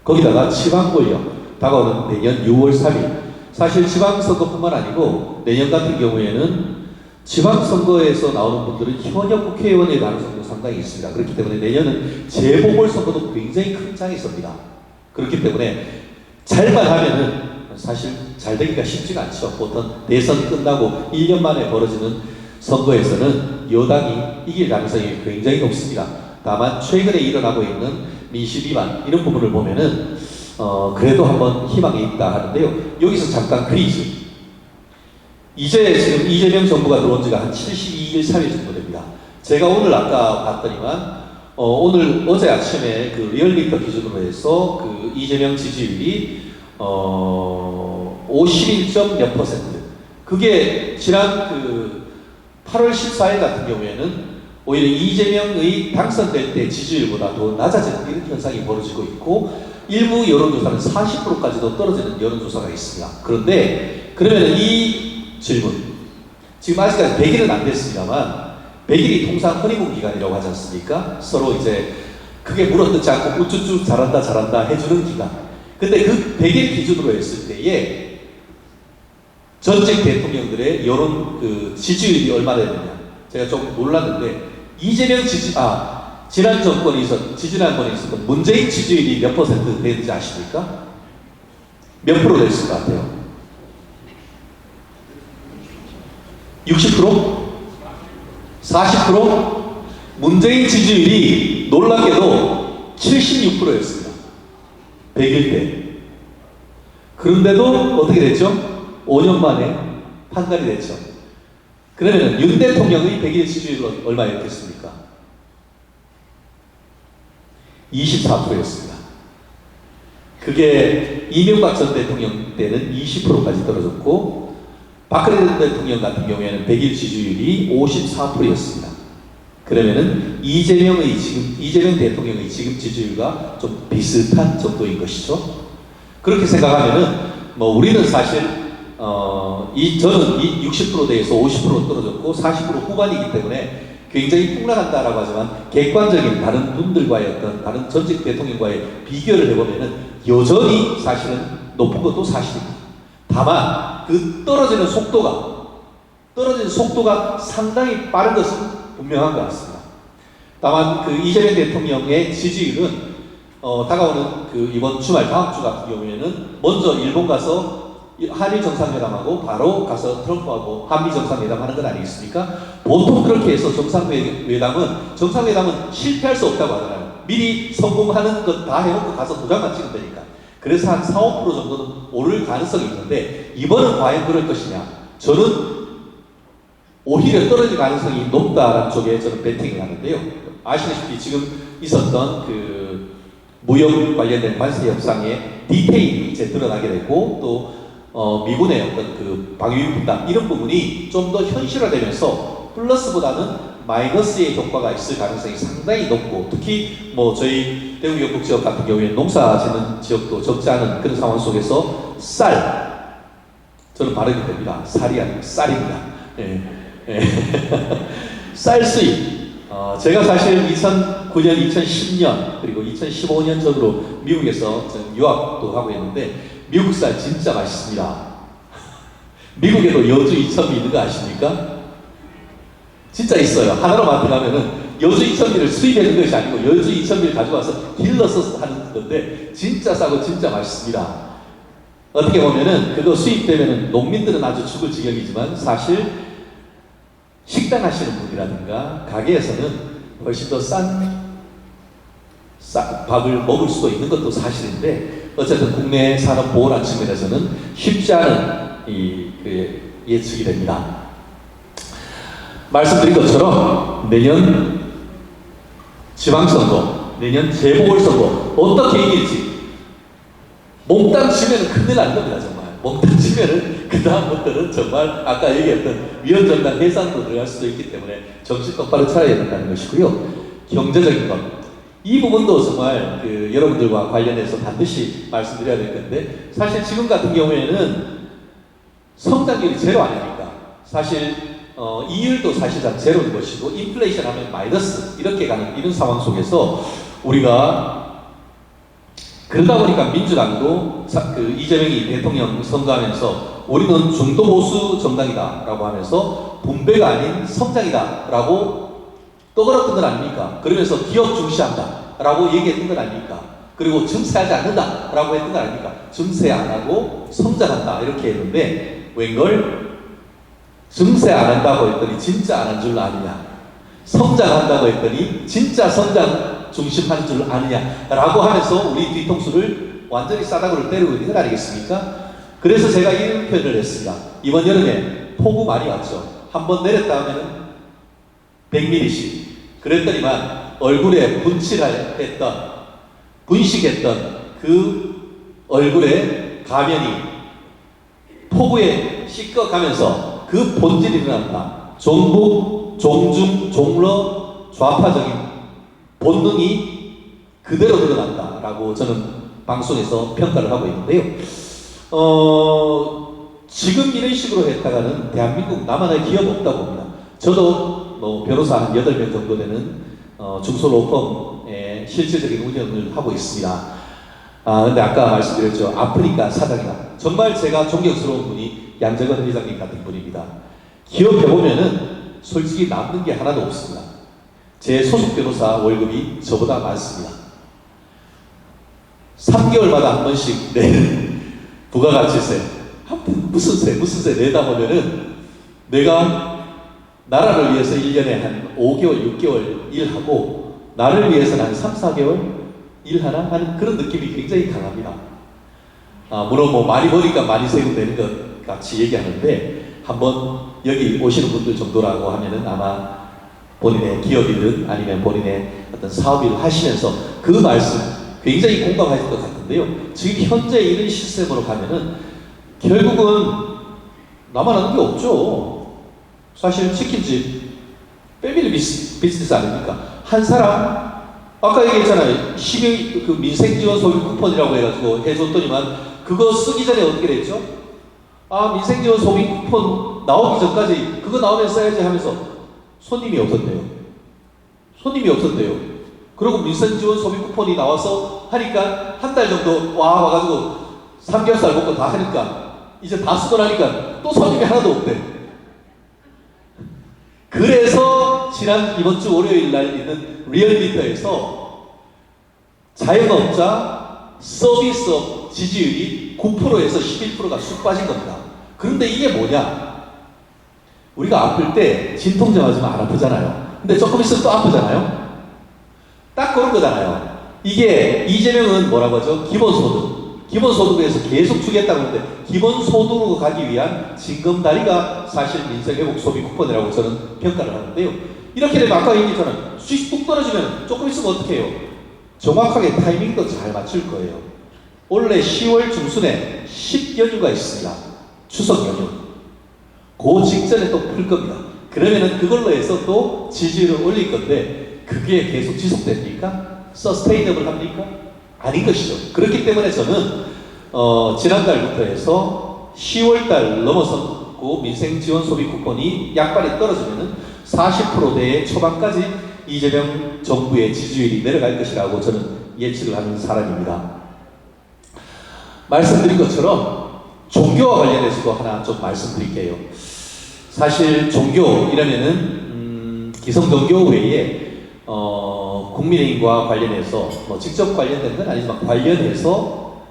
거기다가 지방 권력, 다가오는 내년 6월 3일 사실 지방선거뿐만 아니고 내년 같은 경우에는 지방선거에서 나오는 분들은 현역 국회의원의 가능성도 상당히 있습니다. 그렇기 때문에 내년은 재보궐선거도 굉장히 큰 장이 섭니다. 그렇기 때문에 잘만 하면은 사실 잘 되기가 쉽지가 않죠. 보통 대선 끝나고 1년 만에 벌어지는 선거에서는 여당이 이길 가능성이 굉장히 높습니다. 다만 최근에 일어나고 있는 민심 위반 이런 부분을 보면은 그래도 한번 희망이 있다 하는데요. 여기서 잠깐 퀴즈. 이제 지금 이재명 정부가 들어온 지가 한 72일, 3일 정도 됩니다. 제가 오늘 아까 봤더니만 어제 아침에 그 리얼미터 기준으로 해서 그 이재명 지지율이 51점 몇 퍼센트. 그게 지난 그 8월 14일 같은 경우에는 오히려 이재명의 당선될 때 지지율보다 더 낮아지는 이런 현상이 벌어지고 있고 일부 여론조사는 40%까지도 떨어지는 여론조사가 있습니다. 그런데 그러면 이 질문, 지금 아직까지 100일은 안 됐습니다만 100일이 통상 허니문 기간이라고 하지 않습니까? 서로 이제 크게 물어뜯지 않고 우쭈쭈 잘한다 해주는 기간. 근데 그 100일 기준으로 했을 때에 전직 대통령들의 여론 지지율이 얼마 되느냐. 제가 좀 놀랐는데 이재명 지난 정권이 지지난 번에 있었던 문재인 지지율이 몇 퍼센트 되는지 아십니까? 몇 프로 됐을 것 같아요? 60%? 40%? 문재인 지지율이 놀랍게도 76%였습니다. 100일 때. 그런데도 어떻게 됐죠? 5년 만에 판단이 됐죠. 그러면 윤 대통령의 100일 지지율은 얼마였겠습니까? 24%였습니다. 그게 이명박 전 대통령 때는 20%까지 떨어졌고 박근혜 대통령 같은 경우에는 100일 지지율이 54%였습니다. 그러면은 이재명 대통령의 지금 지지율과 좀 비슷한 정도인 것이죠. 그렇게 생각하면은 뭐 우리는 사실 저는 이 60%대에서 50% 떨어졌고 40% 후반이기 때문에 굉장히 폭락한다라고 하지만 객관적인 다른 분들과의 어떤 다른 전직 대통령과의 비교를 해보면은 여전히 사실은 높은 것도 사실입니다. 다만 그 떨어지는 속도가 상당히 빠른 것은 분명한 것 같습니다. 다만 그 이재명 대통령의 지지율은 다가오는 그 이번 주말 다음 주 같은 경우에는 먼저 일본 가서 한일 정상회담하고 바로 가서 트럼프하고 한미 정상회담 하는 건 아니겠습니까? 보통 그렇게 해서 정상회담은 실패할 수 없다고 하잖아요. 미리 성공하는 것 다 해놓고 가서 도장만 찍으면 되니까. 그래서 한 4, 5% 정도는 오를 가능성이 있는데 이번은 과연 그럴 것이냐? 저는 오히려 떨어질 가능성이 높다라는 쪽에 저는 베팅을 하는데요. 아시다시피 지금 있었던 그 무역 관련된 관세 협상의 디테일이 이제 드러나게 되고 또 미군의 어떤 그 방위 분담 이런 부분이 좀 더 현실화되면서 플러스보다는 마이너스의 효과가 있을 가능성이 상당히 높고 특히 뭐 저희 대구 경북 지역 같은 경우에 농사 짓는 지역도 적지 않은 그런 상황 속에서 쌀 저는 발음이 됩니다. 쌀이 아니고 쌀입니다. 예. 예. 쌀 수입 제가 사실 2009년, 2010년 그리고 2015년 전으로 미국에서 유학도 하고 있는데 미국 쌀 진짜 맛있습니다. 미국에도 여주 이천미 있는 거 아십니까? 진짜 있어요. 하나로 마트 가면은 여주 이천미를 수입하는 것이 아니고 여주 이천미를 가져와서 딜러서 하는 건데 진짜 싸고 진짜 맛있습니다. 어떻게 보면은 그거 수입되면은 농민들은 아주 죽을 지경이지만 사실 식당 하시는 분이라든가 가게에서는 훨씬 더 싼 밥을 먹을 수도 있는 것도 사실인데 어쨌든 국내 산업 보호란 측면에서는 쉽지 않은 예측이 됩니다. 말씀드린 것처럼 내년 지방선거, 내년 재보궐선거 어떻게 이길지 몽땅 치면은 큰일 날 겁니다. 정말 몽땅 치면은 그 다음부터는 정말 아까 얘기했던 위원정당 해산도 들어갈 수도 있기 때문에 정신 똑바로 차려야 된다는 것이고요. 경제적인 것, 이 부분도 정말 여러분들과 관련해서 반드시 말씀드려야 될 건데 사실 지금 같은 경우에는 성장률이 제로 아닙니까? 사실 이율도 사실상 제로인 것이고 인플레이션 하면 마이너스 이렇게 가는 이런 상황 속에서 우리가 그러다 보니까 민주당도 이재명이 대통령 선거하면서 우리는 중도 보수 정당이다 라고 하면서 분배가 아닌 성장이다 라고 떠들었던 건 아닙니까? 그러면서 기업 중시한다 라고 얘기했던 건 아닙니까? 그리고 증세하지 않는다 라고 했던 건 아닙니까? 증세 안 하고 성장한다 이렇게 했는데 웬걸 증세 안 한다고 했더니 진짜 안 한 줄 아느냐, 성장한다고 했더니 진짜 성장 중심하는 줄 아느냐 라고 하면서 우리 뒤통수를 완전히 싸다구를 때리고 있는 건 아니겠습니까? 그래서 제가 이런 표현을 했습니다. 이번 여름에 폭우 많이 왔죠. 한번 내렸다 하면은 100mm씩 그랬더니만 얼굴에 분식했던 그 얼굴에 가면이 폭우에 씻겨가면서 그 본질이 일어난다. 종북, 종중, 종러, 좌파적인 본능이 그대로 드러난다라고 저는 방송에서 평가를 하고 있는데요. 지금 이런 식으로 했다가는 대한민국 나만의 기업 없다고 봅니다. 저도 뭐 변호사 한 8명 정도 되는 중소로펌의 실질적인 운영을 하고 있습니다. 근데 아까 말씀드렸죠. 아프니까 사장이다. 정말 제가 존경스러운 분이 양재건 회장님 같은 분입니다. 기업 해보면은 솔직히 남는 게 하나도 없습니다. 제 소속 변호사 월급이 저보다 많습니다. 3개월마다 한 번씩 내는 부가가치세. 무슨 세 내다 보면은 내가 나라를 위해서 1년에 한 5개월, 6개월 일하고 나를 위해서는 한 3, 4개월 일하나 하는 그런 느낌이 굉장히 강합니다. 물론 뭐 많이 버니까 많이 세금 되는 것 같이 얘기하는데 한번 여기 오시는 분들 정도라고 하면은 아마 본인의 기업이든 아니면 본인의 어떤 사업일을 하시면서 그 말씀 굉장히 공감하실 것 같은데요. 지금 현재 이런 시스템으로 가면은 결국은 나만 하는 게 없죠. 사실 치킨집 패밀리 비즈니스 아닙니까? 한 사람 아까 얘기했잖아요. 그 민생지원 소비 쿠폰이라고 해가지고 해줬더니만 그거 쓰기 전에 어떻게 됐죠? 민생지원 소비 쿠폰 나오기 전까지 그거 나오면 써야지 하면서 손님이 없었대요. 그리고 민생지원 소비 쿠폰이 나와서 하니까 한 달 정도 와가지고 삼겹살 먹고 다 하니까 이제 다 쓰고 나니까 또 손님이 하나도 없대. 그래서 이번 주 월요일 날 있는 리얼미터에서 자영업자 서비스업 지지율이 9%에서 11%가 쑥 빠진 겁니다. 그런데 이게 뭐냐? 우리가 아플 때 진통제 맞으면 안 아프잖아요. 근데 조금 있으면 또 아프잖아요. 딱 그런 거잖아요. 이게 이재명은 뭐라고 하죠? 기본소득. 기본소득에서 계속 주겠다고 하는데 기본소득으로 가기 위한 징검다리가 사실 민생회복 소비 쿠폰이라고 저는 평가를 하는데요. 이렇게 되면 아까 얘기했잖아요. 수익 뚝 떨어지면 조금 있으면 어떻게 해요? 정확하게 타이밍도 잘 맞출 거예요. 원래 10월 중순에 10연휴가 있습니다. 추석 연휴. 그 직전에 또 풀 겁니다. 그러면은 그걸로 해서 또 지지율을 올릴 건데 그게 계속 지속됩니까? 서스테이너블 합니까? 아닌 것이죠. 그렇기 때문에 저는 지난달부터 해서 10월달 넘어섰고 민생지원 소비 쿠폰이 약발이 떨어지면은 40%대의 초반까지 이재명 정부의 지지율이 내려갈 것이라고 저는 예측을 하는 사람입니다. 말씀드린 것처럼 종교와 관련해서도 하나 좀 말씀드릴게요. 사실 종교 이러면은 기성종교 외에 국민의힘과 관련해서 뭐 직접 관련된 건 아니지만 관련해서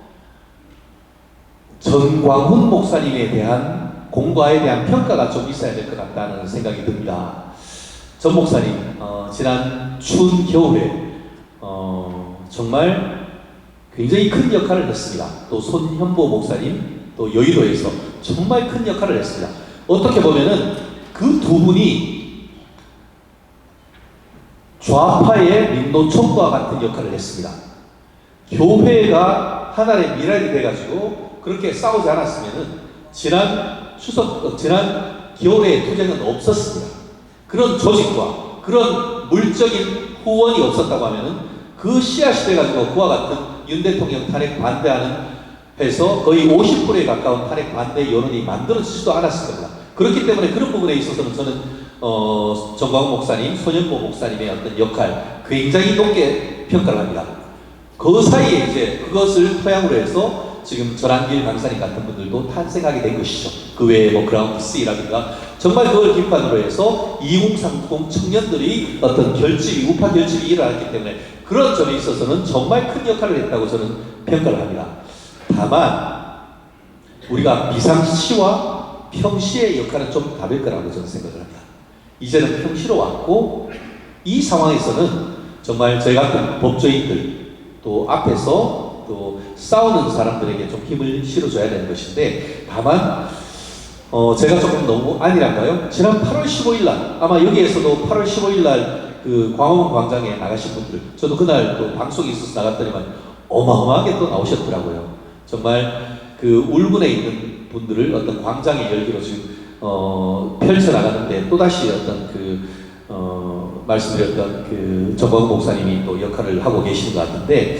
전광훈 목사님에 대한 공과에 대한 평가가 좀 있어야 될 것 같다는 생각이 듭니다. 전 목사님 지난 추운 겨울에 정말 굉장히 큰 역할을 했습니다. 또 손현보 목사님 또 여의도에서 정말 큰 역할을 했습니다. 어떻게 보면은 그 두 분이 좌파의 민노총과 같은 역할을 했습니다. 교회가 하나의 미랄이 돼가지고 그렇게 싸우지 않았으면은 지난 겨울의 투쟁은 없었습니다. 그런 조직과 그런 물적인 후원이 없었다고 하면은 그 씨앗이 돼가지고 그와 같은 윤 대통령 탄핵 반대하는 해서 거의 50%에 가까운 탄핵 반대 여론이 만들어지지도 않았을 겁니다. 그렇기 때문에 그런 부분에 있어서는 저는 정광훈 목사님, 손현보 목사님의 어떤 역할 굉장히 높게 평가를 합니다. 그 사이에 이제 그것을 토양으로 해서 지금 전한길 강사님 같은 분들도 탄생하게 된 것이죠. 그 외에 뭐 그라운드 C라든가 정말 그걸 기반으로 해서 2030 청년들이 어떤 결집이 우파 결집이 일어났기 때문에 그런 점에 있어서는 정말 큰 역할을 했다고 저는 평가를 합니다. 다만 우리가 비상시와 평시의 역할은 좀 다를 거라고 저는 생각을 합니다. 이제는 평시로 왔고 이 상황에서는 정말 저희 같은 법조인들 또 앞에서 또 싸우는 사람들에게 좀 힘을 실어줘야 되는 것인데 다만 제가 조금 너무 아니란가요? 지난 8월 15일 날 아마 여기에서도 8월 15일 날 그 광화문 광장에 나가신 분들 저도 그날 또 방송이 있어서 나갔더니만 어마어마하게 또 나오셨더라고요. 정말 그 울분에 있는 분들을 어떤 광장의 열기로 지금 펼쳐나가는데 또다시 어떤 말씀드렸던 그 정광훈 목사님이 또 역할을 하고 계시는 것 같은데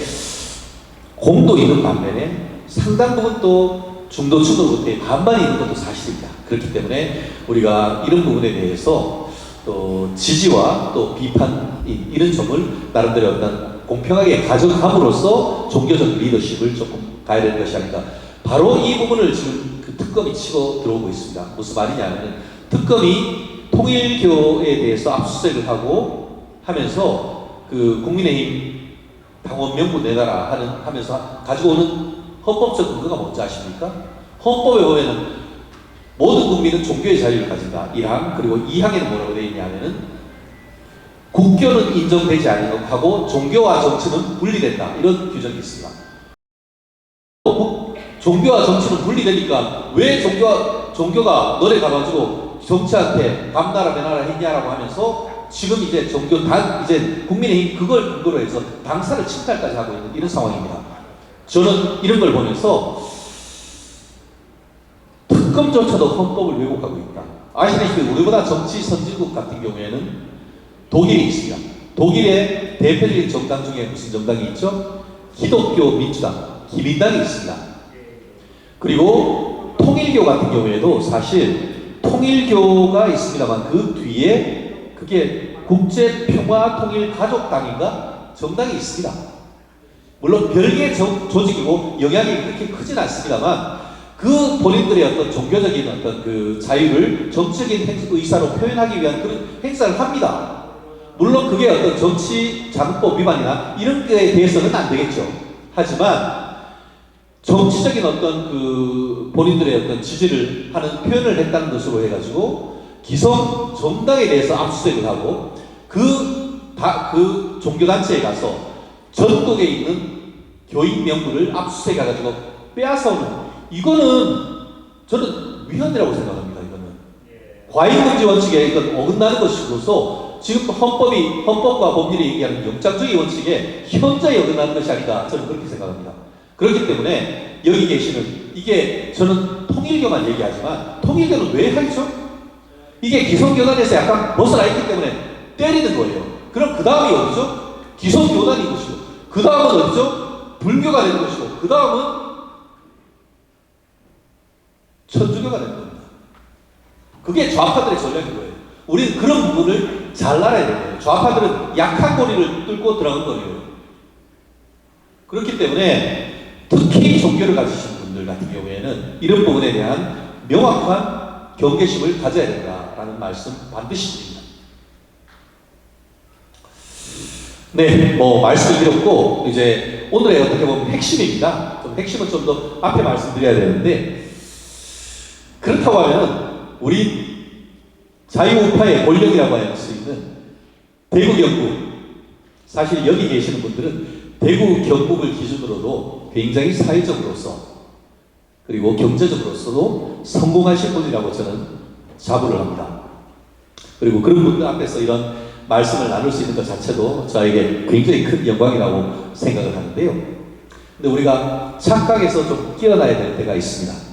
공도 있는 반면에 상당 부분 또 중도층으로부터의 반반이 있는 것도 사실입니다. 그렇기 때문에 우리가 이런 부분에 대해서 또 지지와 또 비판 이런 점을 나름대로 어떤 공평하게 가져감으로써 종교적 리더십을 조금 가야 되는 것이 아닌가. 바로 이 부분을 지금 그 특검이 치고 들어오고 있습니다. 무슨 말이냐면 특검이 통일교에 대해서 압수수색을 하면서 그 국민의힘 당원 명부 내놔라 하면서 가지고 오는 헌법적 근거가 뭔지 아십니까? 헌법에 보면은 모든 국민은 종교의 자유를 가진다. 1항 그리고 2항에는 뭐라고 되어 있냐면은 국교는 인정되지 않고 종교와 정치는 분리된다. 이런 규정이 있습니다. 종교와 정치는 분리되니까 왜 종교가 너네 가가지고 정치한테 밤나라 배나라 했냐라고 하면서 지금 이제 이제 국민의힘 그걸 근거로 해서 당사를 침탈까지 하고 있는 이런 상황입니다. 저는 이런 걸 보면서 특검조차도 헌법을 왜곡하고 있다. 아시다시피 우리보다 정치 선진국 같은 경우에는 독일이 있습니다. 독일의 대표적인 정당 중에 무슨 정당이 있죠? 기독교 민주당, 기민당이 있습니다. 그리고 통일교 같은 경우에도 사실 통일교가 있습니다만 그 뒤에 그게 국제평화통일가족당인가 정당이 있습니다. 물론 별개의 조직이고 영향이 그렇게 크진 않습니다만 그 본인들의 어떤 종교적인 어떤 그 자유를 정치적인 의사로 표현하기 위한 그런 행사를 합니다. 물론 그게 어떤 정치자금법 위반이나 이런 거에 대해서는 안 되겠죠. 하지만 정치적인 어떤 그 본인들의 어떤 지지를 하는 표현을 했다는 것으로 해가지고 기성 정당에 대해서 압수수색을 하고 그 종교단체에 가서 전국에 있는 교인 명부를 압수수색해가지고 빼앗아오는, 이거는 저는 위헌이라고 생각합니다. 이거는 과잉금지 원칙에 이건 어긋나는 것이고서 지금 헌법과 법률이 얘기하는 영장주의 원칙에 현저히 어긋나는 것이 아닌가, 저는 그렇게 생각합니다. 그렇기 때문에 여기 계시는, 이게 저는 통일교만 얘기하지만 통일교는 왜 하죠? 이게 기성교단에서 약간 벗어나 있기 때문에 때리는 거예요. 그럼 그 다음이 어디죠? 기성교단인 것이고, 그 다음은 어디죠? 불교가 되는 것이고, 그 다음은 천주교가 되는 겁니다. 그게 좌파들의 전략인 거예요. 우리는 그런 부분을 잘 알아야 되는 거예요. 좌파들은 약한 고리를 뚫고 들어간 거예요. 그렇기 때문에 특히 종교를 가지신 분들 같은 경우에는 이런 부분에 대한 명확한 경계심을 가져야 된다라는 말씀 반드시 드립니다. 네, 말씀을 드렸고, 이제 오늘의 어떻게 보면 핵심입니다. 좀 핵심은 좀 더 앞에 말씀드려야 되는데, 그렇다고 하면 우리 자유우파의 권력이라고 할 수 있는 대구 경북, 사실 여기 계시는 분들은 대구 경북을 기준으로도 굉장히 사회적으로서 그리고 경제적으로서도 성공하신 분이라고 저는 자부를 합니다. 그리고 그런 분들 앞에서 이런 말씀을 나눌 수 있는 것 자체도 저에게 굉장히 큰 영광이라고 생각을 하는데요. 근데 우리가 착각에서 좀 깨어나야 될 때가 있습니다.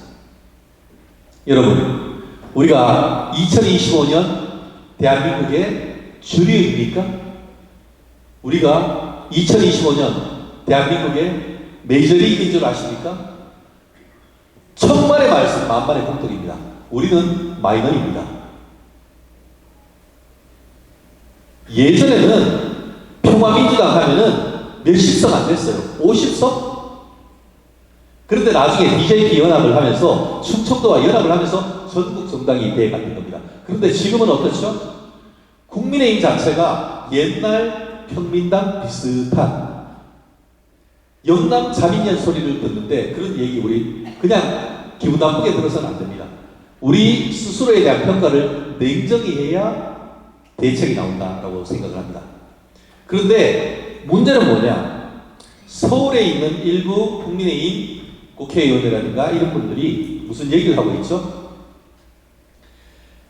여러분, 우리가 2025년 대한민국의 주류입니까? 우리가 2025년 대한민국의 메이저리그인 줄 아십니까? 천만의 말씀, 만만의 공덕입니다. 우리는 마이너입니다. 예전에는 평화민주당 하면은 몇십 석 안 됐어요. 50석? 그런데 나중에 DJP 연합을 하면서 충청도와 연합을 하면서 전국 정당이 돼가는 겁니다. 그런데 지금은 어떻죠? 국민의힘 자체가 옛날 평민당 비슷한 영남 자민련 소리를 듣는데, 그런 얘기 우리 그냥 기분 나쁘게 들어서는 안 됩니다. 우리 스스로에 대한 평가를 냉정히 해야 대책이 나온다라고 생각을 합니다. 그런데 문제는 뭐냐? 서울에 있는 일부 국민의힘 국회의원이라든가 이런 분들이 무슨 얘기를 하고 있죠?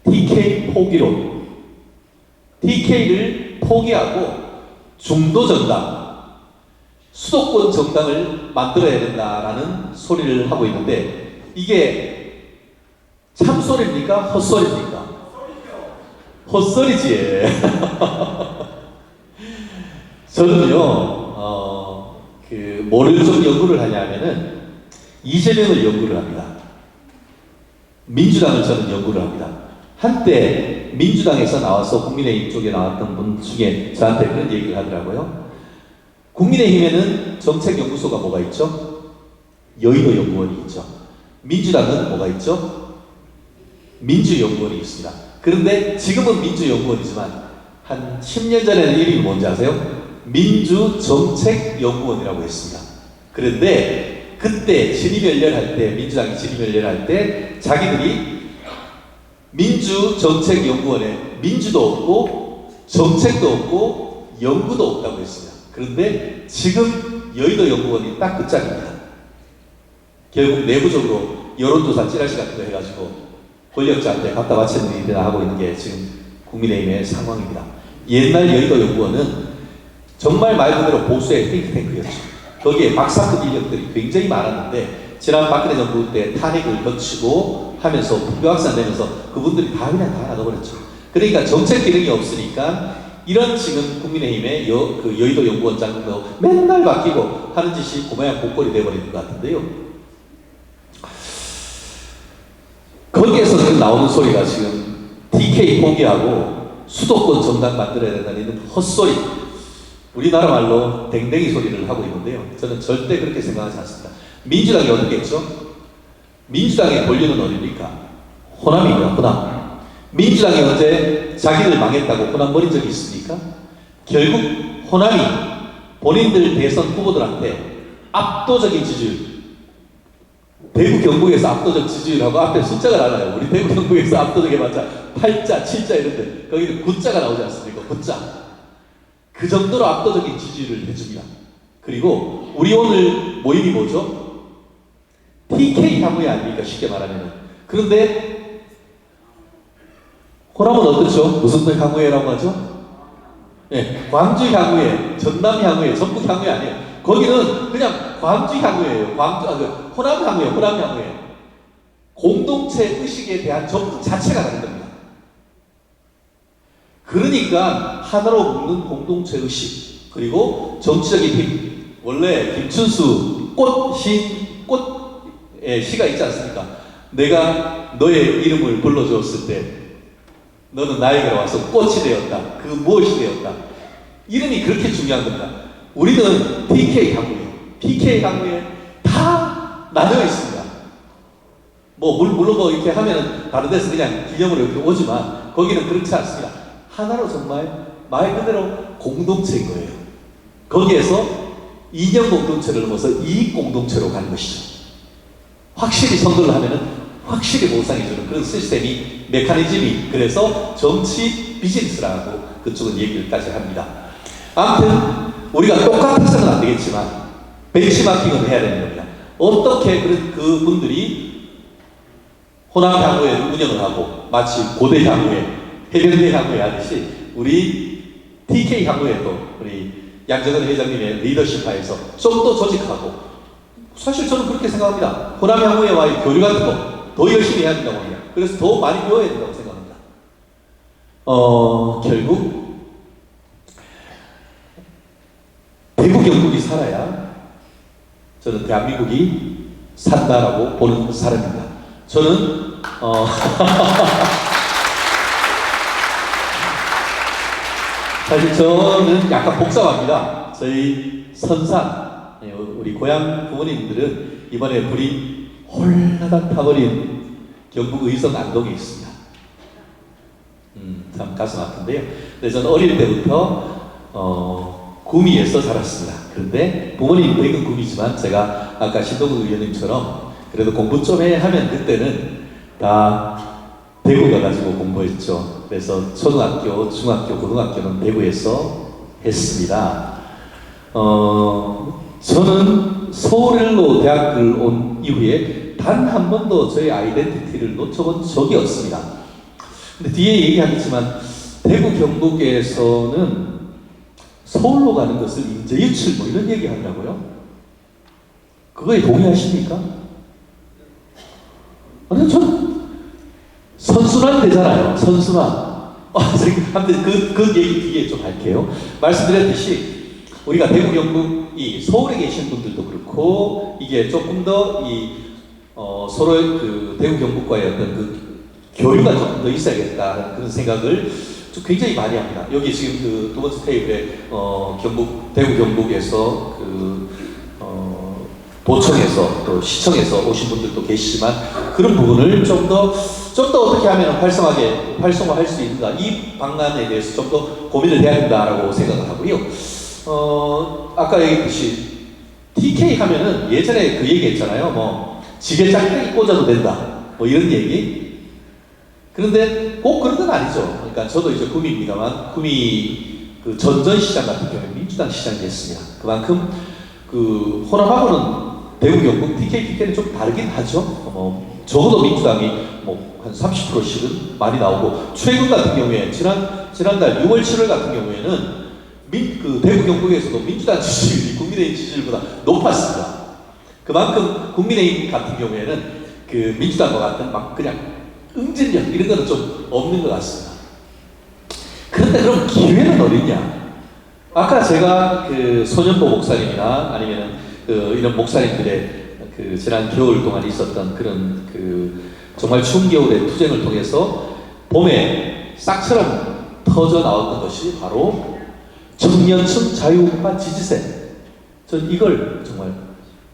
TK 포기론. TK를 포기하고 중도 정당, 수도권 정당을 만들어야 된다라는 소리를 하고 있는데, 이게 참소리입니까? 헛소리입니까? 헛소리지. 저는요, 뭐를 좀 연구를 하냐면은 이재명을 연구를 합니다. 민주당을 저는 연구를 합니다. 한때 민주당에서 나와서 국민의힘 쪽에 나왔던 분 중에 저한테 그런 얘기를 하더라고요. 국민의힘에는 정책연구소가 뭐가 있죠? 여의도 연구원이 있죠. 민주당은 뭐가 있죠? 민주연구원이 있습니다. 그런데 지금은 민주연구원이지만 한 10년 전에는 이름이 뭔지 아세요? 민주정책연구원이라고 했습니다. 그런데 그때 진입연렬할 때, 민주당이 진입연렬할 때 자기들이 민주정책연구원에 민주도 없고 정책도 없고 연구도 없다고 했습니다. 그런데 지금 여의도 연구원이 딱 그 짝입니다. 결국 내부적으로 여론조사 찌라시 같은 거 해가지고 권력자한테 갖다 바치는 일이나 하고 있는 게 지금 국민의힘의 상황입니다. 옛날 여의도 연구원은 정말 말 그대로 보수의 띵크탱크였죠. 거기에 박사급 인력들이 굉장히 많았는데, 지난 박근혜 정부 때 탄핵을 거치고 하면서 불교학산 내면서 그분들이 다 그냥 다 나가버렸죠. 그러니까 정책 기능이 없으니까 이런 지금 국민의힘의 여의도 연구원장도 맨날 바뀌고 하는 짓이 고모양 복골이 돼버리는 것 같은데요. 거기에서 지금 나오는 소리가 지금 TK 포기하고 수도권 정당 만들어야 된다는 헛소리, 우리나라 말로 댕댕이 소리를 하고 있는데요. 저는 절대 그렇게 생각하지 않습니다. 민주당이 어디겠죠? 민주당의 권력은 어디입니까? 호남입니다. 호남. 민주당이 언제 자기들 망했다고 호남 버린 적이 있습니까? 결국 호남이 본인들 대선 후보들한테 압도적인 지지율, 대구 경북에서 압도적 지지율하고 앞에 숫자가 나와요. 우리 대구 경북에서 압도적이 맞자 8자, 7자 이런데 거기는 9자가 나오지 않습니까? 9자. 그 정도로 압도적인 지지율을 해줍니다. 그리고 우리 오늘 모임이 뭐죠? TK 향후회 아닙니까? 쉽게 말하면은. 그런데 호남은 어떻죠? 무슨 향후회라고 하죠? 예, 광주 향후회, 전남 향후회, 전북 향후회 아니에요. 거기는 그냥 광주 향후회예요. 호남 향후회, 호남 향후회. 공동체 의식에 대한 접근 자체가 다른 겁니다. 그러니까 하나로 묶는 공동체 의식, 그리고 정치적인 힘. 원래 김춘수 꽃의 시가 있지 않습니까? 내가 너의 이름을 불러주었을 때 너는 나에게 와서 꽃이 되었다. 그 무엇이 되었다. 이름이 그렇게 중요한 겁니다. 우리는 TK 향후회, PK 향후회 다 나뉘어 있습니다. 물론 이렇게 하면은 다른 데서 그냥 기념으로 이렇게 오지만 거기는 그렇지 않습니다. 하나로 정말 말 그대로 공동체인 거예요. 거기에서 이념 공동체를 넘어서 이익 공동체로 가는 것이죠. 확실히 선거를 하면은 확실히 보상해주는 그런 시스템이, 메커니즘이, 그래서 정치 비즈니스라고 그쪽은 얘기를까지 합니다. 아무튼 우리가 똑같아서는 안 되겠지만 벤치마킹을 해야 되는 겁니다. 어떻게 그 분들이 호남 향후회 운영을 하고 마치 고대 향후회, 해병대 향후회 하듯이 우리 TK 향후회도 우리 양정은 회장님의 리더십 하에서 좀 더 조직하고, 사실 저는 그렇게 생각합니다. 호남 향후회와의 교류 같은 거 더 열심히 해야 된다고 합니다. 그래서 더 많이 배워야 된다고 생각합니다. 결국 대구 경북이 살아야 저는 대한민국이 산다라고 보는 사람입니다. 저는 사실 저는 약간 복잡합니다. 저희 선산, 우리 고향 부모님들은 이번에 불이 홀라당 타버린 경북 의성 안동에 있습니다. 참 가슴 아픈데요. 근데 저는 어릴 때부터 구미에서 자랐습니다. 그런데 부모님 댁은 구미지만 제가 아까 신동국 의원님처럼 그래도 공부 좀 해 하면 그때는 다 대구 가가지고 공부했죠. 그래서 초등학교, 중학교, 고등학교는 대구에서 했습니다. 저는 서울로 대학을 온 이후에 단 한 번도 저의 아이덴티티를 놓쳐본 적이 없습니다. 근데 뒤에 얘기하겠지만 대구 경북에서는 서울로 가는 것을 인재유출 이런 얘기 하더라고요. 그거에 동의하십니까? 아니, 전 선순환 되잖아요. 선순환. 아무튼 그 얘기 뒤에 좀 할게요. 말씀드렸듯이 우리가 대구 경북이 서울에 계신 분들도 그렇고 이게 조금 더 서로의 그 대구 경북과의 어떤 그 교류가 조금 더 있어야겠다는 그런 생각을 좀 굉장히 많이 합니다. 여기 지금 그 두 번째 테이블에 대구 경북에서 도청에서 또 시청에서 오신 분들도 계시지만 그런 부분을 좀 더 어떻게 하면 활성화할 수 있는가, 이 방안에 대해서 좀 더 고민을 해야 된다라고 생각을 하고요. 아까 얘기했듯이 TK 하면은 예전에 그 얘기 했잖아요. 지게 짝짝이 꽂아도 된다. 이런 얘기. 그런데 꼭 그런 건 아니죠. 그러니까 저도 이제 구미입니다만, 구미 그 전전시장 같은 경우에 민주당 시장이 됐습니다. 그만큼 그 호남하고는 대구 경북 PK는 좀 다르긴 하죠. 적어도 민주당이 한 30%씩은 많이 나오고, 최근 같은 경우에 지난달 6월 7월 같은 경우에는 대구 경북에서도 민주당 지지율이 국민의힘 지지율보다 높았습니다. 그만큼 국민의힘 같은 경우에는 그 민주당과 같은 그냥 응집력 이런 거는 좀 없는 것 같습니다. 그런데 그럼 기회는 어딨냐? 아까 제가 그 소년보 목사님이나 아니면은 이런 목사님들의 지난 겨울 동안 있었던 그런 정말 추운 겨울의 투쟁을 통해서 봄에 싹처럼 터져 나왔던 것이 바로 청년층 자유우파 지지세. 전 이걸 정말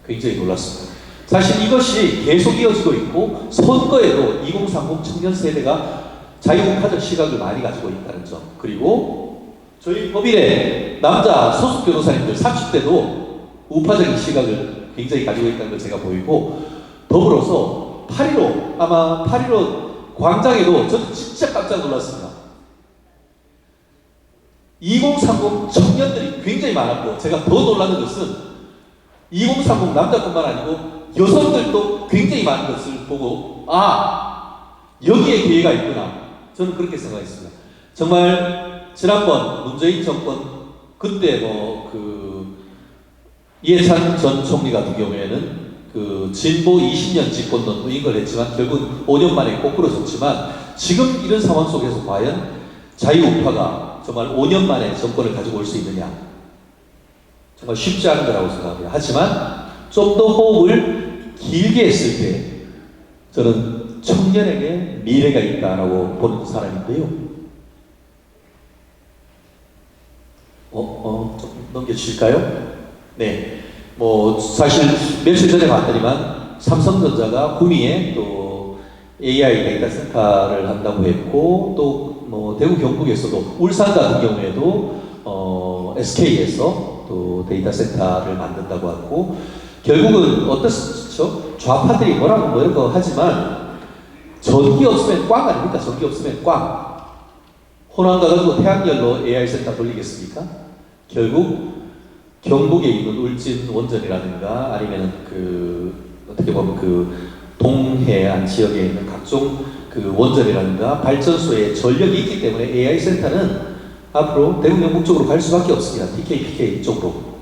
굉장히 놀랐습니다. 사실 이것이 계속 이어지고 있고, 선거에도 2030 청년 세대가 자유우파적 시각을 많이 가지고 있다는 점, 그리고 저희 법인의 남자 소속 변호사님들 30대도 우파적인 시각을 굉장히 가지고 있다는 걸 제가 보이고, 더불어서 8.15 광장에도 저도 진짜 깜짝 놀랐습니다. 2030 청년들이 굉장히 많았고, 제가 더 놀라는 것은 2030 남자뿐만 아니고 여성들도 굉장히 많은 것을 보고, 여기에 기회가 있구나, 저는 그렇게 생각했습니다. 정말 지난번 문재인 정권 그때 이해찬 전 총리 같은 경우에는 진보 20년 집권론 이걸 했지만 결국 5년 만에 꼬꾸러졌지만, 지금 이런 상황 속에서 과연 자유우파가 정말 5년 만에 정권을 가지고 올 수 있느냐, 정말 쉽지 않은 거라고 생각합니다. 하지만 좀 더 호흡을 길게 했을 때 저는 청년에게 미래가 있다라고 보는 사람인데요. 좀 넘겨주실까요? 네. 사실 며칠 전에 봤더니만 삼성전자가 구미에 또 AI 데이터 센터를 한다고 했고, 또 대구 경북에서도 울산 같은 경우에도 SK에서 또 데이터 센터를 만든다고 하고, 결국은 어떻죠? 좌파들이 뭐라고 이런 거 하지만 전기 없으면 꽝 아닙니까? 전기 없으면 꽝. 호남 가가지고 태양열로 AI 센터 돌리겠습니까? 결국 경북에 있는 울진 원전이라든가 아니면은 어떻게 보면 동해안 지역에 있는 각종 원전이라든가 발전소에 전력이 있기 때문에 AI 센터는 앞으로 대구 경북 쪽으로 갈 수밖에 없습니다. PK 쪽으로.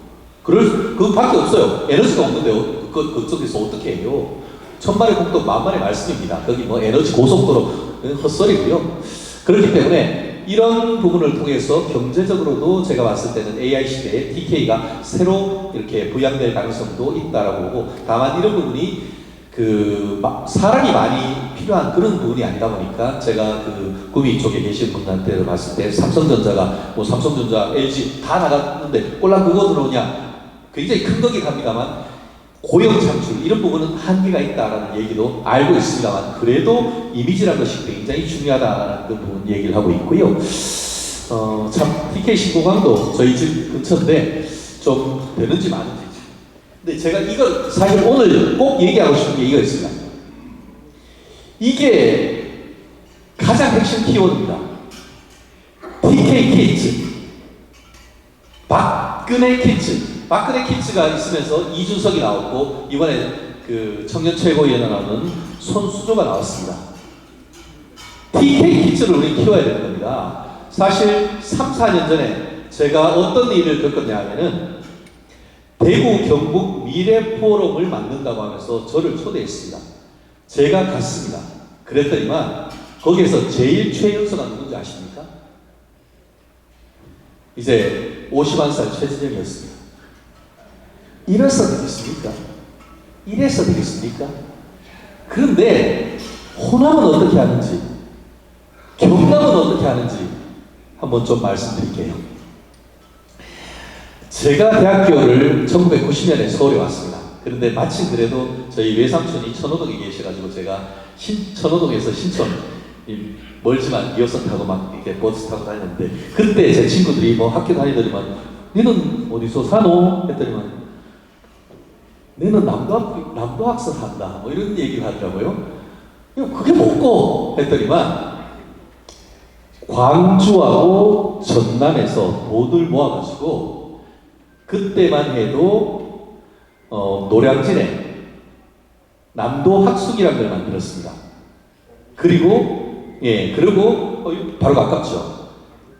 그밖에 없어요. 에너지가 없는데 그쪽에서 어떻게 해요? 천만의 국도 만만의 말씀입니다. 거기 에너지 고속도로 헛소리고요. 그렇기 때문에 이런 부분을 통해서 경제적으로도 제가 봤을 때는 AI 시대에 TK가 새로 이렇게 부양될 가능성도 있다라고 보고, 다만 이런 부분이 사람이 많이 필요한 그런 부분이 아니다 보니까, 제가 구미 쪽에 계신 분한테 봤을 때 삼성전자가 삼성전자, LG 다 나갔는데 꼴랑 그거 들어오냐, 굉장히 큰 거긴 합니다만 고용 창출 이런 부분은 한계가 있다라는 얘기도 알고 있습니다만, 그래도 이미지라는 것이 굉장히 중요하다는 그 부분 얘기를 하고 있고요. 참 TK 신공항도 저희 집 근처인데 좀 되는지 마는지. 근데 제가 이걸 사실 오늘 꼭 얘기하고 싶은 게 이거였습니다. 이게 가장 핵심 키워드입니다. TK 키즈, 박근혜 키즈. 박근혜 키즈가 있으면서 이준석이 나왔고, 이번에 청년 최고위원회 나오는 손수조가 나왔습니다. TK 키즈를 우리 키워야 되는 겁니다. 사실 3, 4년 전에 제가 어떤 일을 겪었냐 하면은, 대구 경북 미래 포럼을 만든다고 하면서 저를 초대했습니다. 제가 갔습니다. 그랬더니만 거기에서 제일 최연소가 누군지 아십니까? 이제 51살 최진영이었습니다. 이래서 되겠습니까? 이래서 되겠습니까? 그런데 호남은 어떻게 하는지, 경남은 어떻게 하는지 한번 좀 말씀드릴게요. 제가 대학교를 1990년에 서울에 왔습니다. 그런데 마침 그래도 저희 외삼촌이 천호동에 계셔가지고 제가 천호동에서 신촌, 멀지만 2호선 타고 막 이렇게 버스 타고 다녔는데, 그때 제 친구들이 학교 다니더니만 너는 어디서 사노? 했더니만 너는 남도학서 산다, 이런 얘기를 하더라고요. 그게 뭐고? 했더니만 광주하고 전남에서 돈을 모아가지고 그때만 해도 노량진에 남도학숙이라는 걸 만들었습니다. 그리고 바로 가깝죠.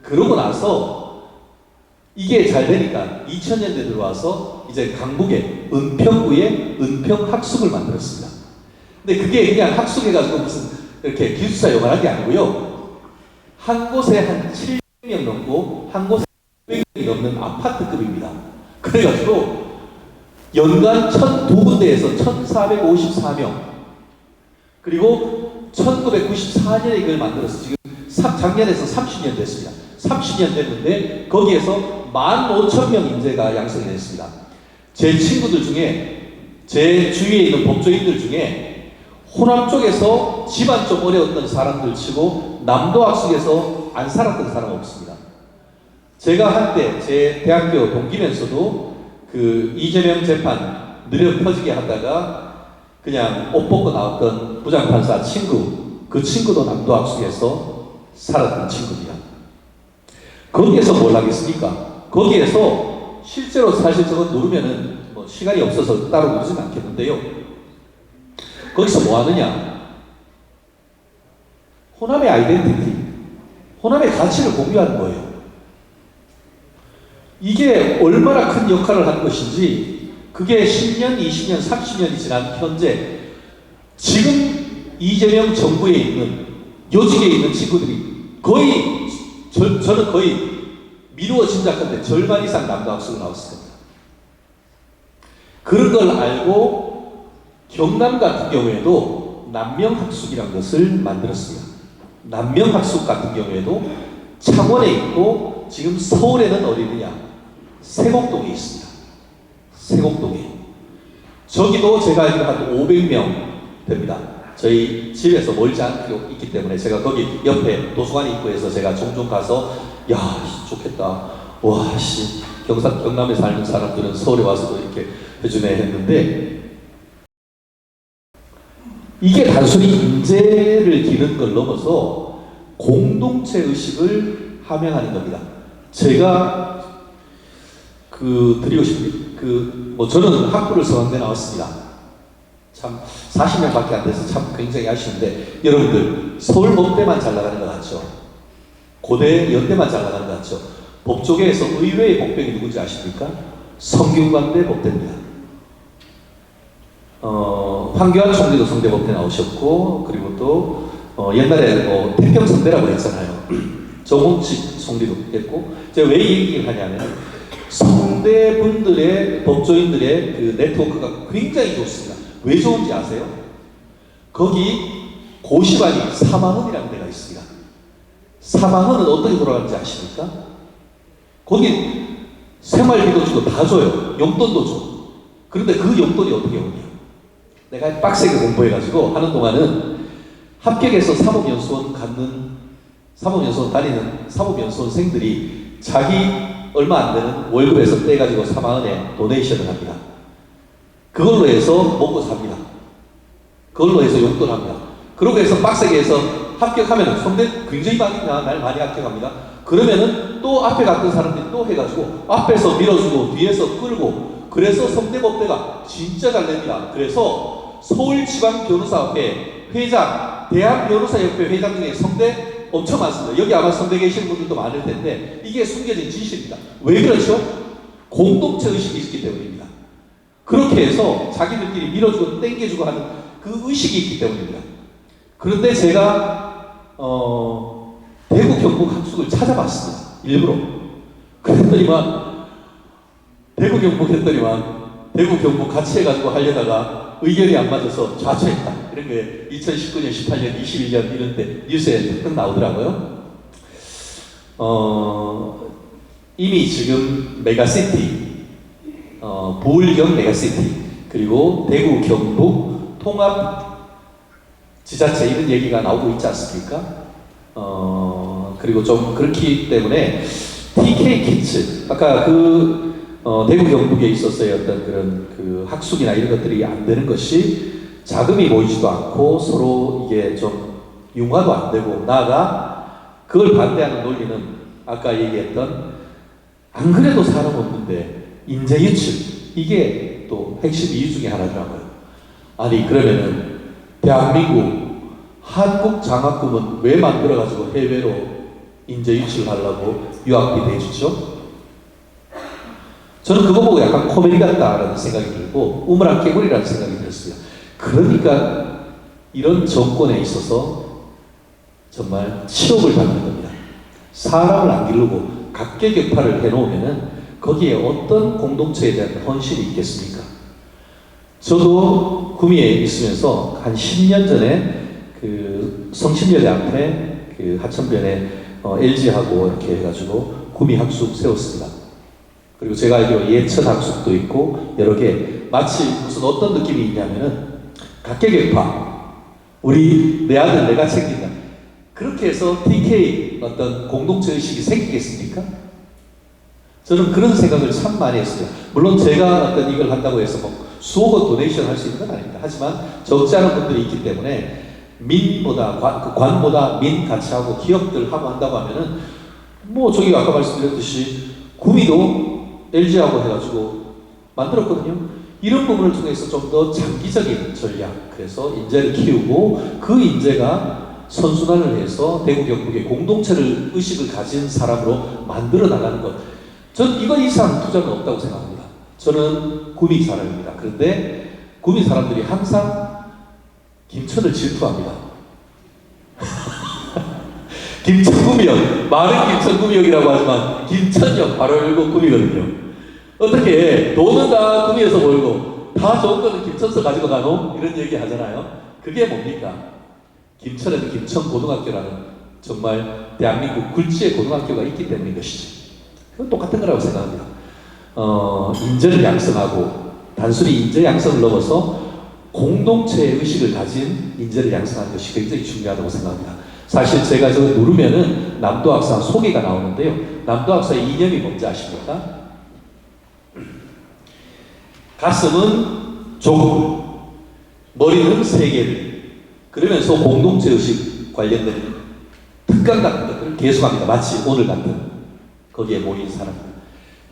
그러고 나서 이게 잘 되니까 2000년대 들어와서 이제 강북에 은평구에 은평학숙을 만들었습니다. 근데 그게 그냥 학숙해가지고 무슨 이렇게 기숙사 요만한 게 아니고요. 한 곳에 한 700명 넘고 한 곳에 600명이 넘는 아파트급입니다. 그래가지고 연간 1,002군데에서 1,454명, 그리고 1994년에 이걸 만들어서 지금 작년에서 30년 됐습니다. 30년 됐는데 거기에서 15,000명 인재가 양성이 됐습니다. 제 친구들 중에, 제 주위에 있는 법조인들 중에 호남 쪽에서 집안 좀 어려웠던 사람들 치고 남도학숙에서 안 살았던 사람은 없습니다. 제가 한때 제 대학교 동기면서도 이재명 재판 느려 퍼지게 하다가 그냥 옷 벗고 나왔던 부장판사 친구, 그 친구도 남도학숙에서 살았던 친구입니다. 거기에서 뭘 하겠습니까? 거기에서 실제로 사실 저거 누르면은 뭐 시간이 없어서 따로 누르진 않겠는데요. 거기서 뭐 하느냐? 호남의 아이덴티티, 호남의 가치를 공유하는 거예요. 이게 얼마나 큰 역할을 하는 것인지, 그게 10년, 20년, 30년이 지난 현재, 지금 이재명 정부에 있는, 요직에 있는 친구들이 거의, 저는 거의 미루어 짐작한데 절반 이상 남도학습을 나왔을 겁니다. 그런 걸 알고 경남 같은 경우에도 남명학숙이라는 것을 만들었습니다. 남명학숙 같은 경우에도 창원에 있고, 지금 서울에는 어디 있느냐? 세곡동에 있습니다. 세곡동에. 저기도 제가 알기로 한 500명 됩니다. 저희 집에서 멀지 않고 있기 때문에 제가 거기 옆에 도서관이 있고 해서 제가 종종 가서, 야, 좋겠다. 와, 씨, 경남에 사는 사람들은 서울에 와서도 이렇게 해주네 했는데, 이게 단순히 인재를 기르는 걸 넘어서 공동체 의식을 함양하는 겁니다. 제가 드리고 싶은 저는 학부를 서강대 나왔습니다. 참 40년밖에 안 돼서 참 굉장히 아쉬운데, 여러분들 서울법대만 잘 나가는 것 같죠? 고대 연대만 잘 나가는 것 같죠? 법조계에서 의외의 복병이 누군지 아십니까? 성균관대 법대입니다. 황교안 총리도 성대법대 나오셨고, 그리고 또 옛날에 태평성대라고 했잖아요. 정홍식 총리도 했고, 제가 왜 이 얘기를 하냐면, 성대분들의, 법조인들의 그 네트워크가 굉장히 좋습니다. 왜 좋은지 아세요? 거기 고시반이 사망원이라는 데가 있습니다. 사망원은 어떻게 돌아가는지 아십니까? 거기 생활비도 주고 다 줘요. 용돈도 줘. 그런데 그 용돈이 어떻게 오냐? 내가 빡세게 공부해가지고 하는 동안은 합격해서 사법연수원 다니는 사법연수원생들이 자기 얼마 안 되는 월급에서 떼가지고 3만원에 도네이션을 합니다. 그걸로 해서 먹고 삽니다. 그걸로 해서 용돈합니다. 그러고 해서 빡세게 해서 합격하면 성대 굉장히 날 많이 합격합니다. 그러면은 또 앞에 갔던 사람들이 또 해가지고 앞에서 밀어주고 뒤에서 끌고, 그래서 성대법대가 진짜 잘 됩니다. 그래서 서울지방변호사협회 회장, 대한변호사협회 회장 중에 성대 엄청 많습니다. 여기 아마 성대 계시는 분들도 많을 텐데, 이게 숨겨진 진실입니다. 왜 그렇죠? 공동체 의식이 있기 때문입니다. 그렇게 해서 자기들끼리 밀어주고 땡겨주고 하는 그 의식이 있기 때문입니다. 그런데 제가 대구 경북 학숙을 찾아봤습니다. 일부러. 그랬더니만 대구 경북 했더니만 대구 경북 같이 해가지고 하려다가 의견이 안 맞아서 좌초했다. 이런 게 2019년, 18년, 21년 이런 때 뉴스에 딱 나오더라고요. 이미 지금 메가시티, 부울경 메가시티, 그리고 대구 경북 통합 지자체 이런 얘기가 나오고 있지 않습니까? 그리고 좀 그렇기 때문에 TK 키츠, 아까 대구 경북에 있었어요. 어떤 그런 그 학숙이나 이런 것들이 안 되는 것이 자금이 모이지도 않고 서로 이게 좀 융화도 안 되고, 나아가 그걸 반대하는 논리는 아까 얘기했던 안 그래도 사람 없는데 인재 유출, 이게 또 핵심 이유 중에 하나더라고요. 아니 그러면은 대한민국 한국 장학금은 왜 만들어가지고 해외로 인재 유출하려고 유학비 내주죠? 저는 그거 보고 약간 코미디 같다라는 생각이 들고 우물안 개구리라는 생각이 들었어요. 그러니까 이런 정권에 있어서 정말 치욕을 받는 겁니다. 사람을 안 기르고 각계격파를 해놓으면은 거기에 어떤 공동체에 대한 헌신이 있겠습니까? 저도 구미에 있으면서 한 10년 전에 그 성심여대 앞에 그 하천변에 LG하고 이렇게 해가지고 구미 학숙 세웠습니다. 그리고 제가 알기로 예천 학숙도 있고 여러 개, 마치 무슨 어떤 느낌이 있냐면은 각계격파, 내 아들 내가 챙긴다, 그렇게 해서 TK 어떤 공동체 의식이 생기겠습니까? 저는 그런 생각을 참 많이 했어요. 물론 제가 어떤 이걸 한다고 해서 뭐 수억원 도네이션 할 수 있는 건 아닙니다. 하지만 적지 않은 분들이 있기 때문에 관보다 민 같이 하고 기업들 하고 한다고 하면은 뭐 저기 아까 말씀드렸듯이 구미도 LG하고 해가지고 만들었거든요. 이런 부분을 통해서 좀 더 장기적인 전략, 그래서 인재를 키우고 그 인재가 선순환을 해서 대구 경북의 공동체를 의식을 가진 사람으로 만들어 나가는 것. 전 이거 이상 투자는 없다고 생각합니다. 저는 구미 사람입니다. 그런데 구미 사람들이 항상 김천을 질투합니다. 김천구미역, 말은 김천구미역이라고 하지만 김천역 바로 열고 구미거든요. 어떻게 돈은 다 구미에서 벌고 다 좋은 거는 김천서 가지고 가노? 이런 얘기 하잖아요. 그게 뭡니까? 김천에는 김천고등학교라는 정말 대한민국 굴지의 고등학교가 있기 때문인 것이죠. 그건 똑같은 거라고 생각합니다. 인재를 양성하고 단순히 인재 양성을 넘어서 공동체의 의식을 가진 인재를 양성하는 것이 굉장히 중요하다고 생각합니다. 사실 제가 저거 누르면은 남도학사 소개가 나오는데요. 남도학사의 이념이 뭔지 아십니까? 가슴은 조국, 머리는 세계를, 그러면서 공동체의식 관련된 특강 같은 것들을 계속합니다. 마치 오늘 같은 거기에 모인 사람들.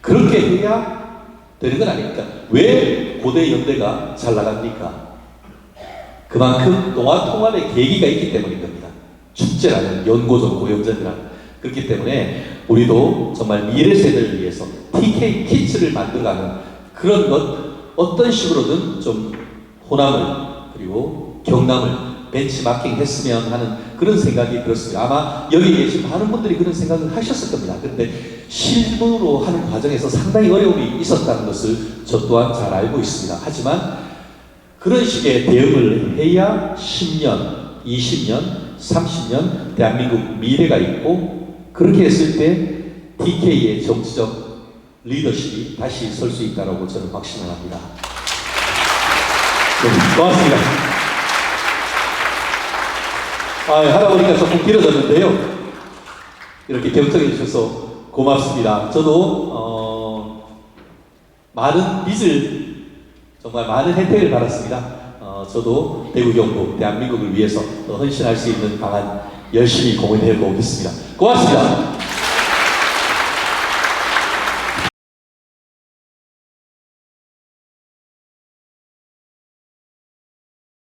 그렇게 해야 되는 건 아닙니까? 왜 고대 연대가 잘 나갑니까? 그만큼 동아통합의 계기가 있기 때문인 겁니다. 축제라는 연고전, 고연전이라는. 그렇기 때문에 우리도 정말 미래 세대를 위해서 TK 키츠를 만들어가는 그런 것, 어떤 식으로든 좀 호남을 그리고 경남을 벤치마킹 했으면 하는 그런 생각이 들었습니다. 아마 여기 계신 많은 분들이 그런 생각을 하셨을 겁니다. 그런데 실무로 하는 과정에서 상당히 어려움이 있었다는 것을 저 또한 잘 알고 있습니다. 하지만 그런 식의 대응을 해야 10년, 20년, 30년 대한민국 미래가 있고, 그렇게 했을 때 TK의 정치적 리더십이 다시 설 수 있다고 저는 확신을 합니다. 네, 고맙습니다. 하다 보니까 조금 길어졌는데요. 이렇게 경청해 주셔서 고맙습니다. 저도 많은 빚을, 정말 많은 혜택을 받았습니다. 저도 대구 경북 대한민국을 위해서 더 헌신할 수 있는 방안 열심히 공헌해 보겠습니다. 고맙습니다.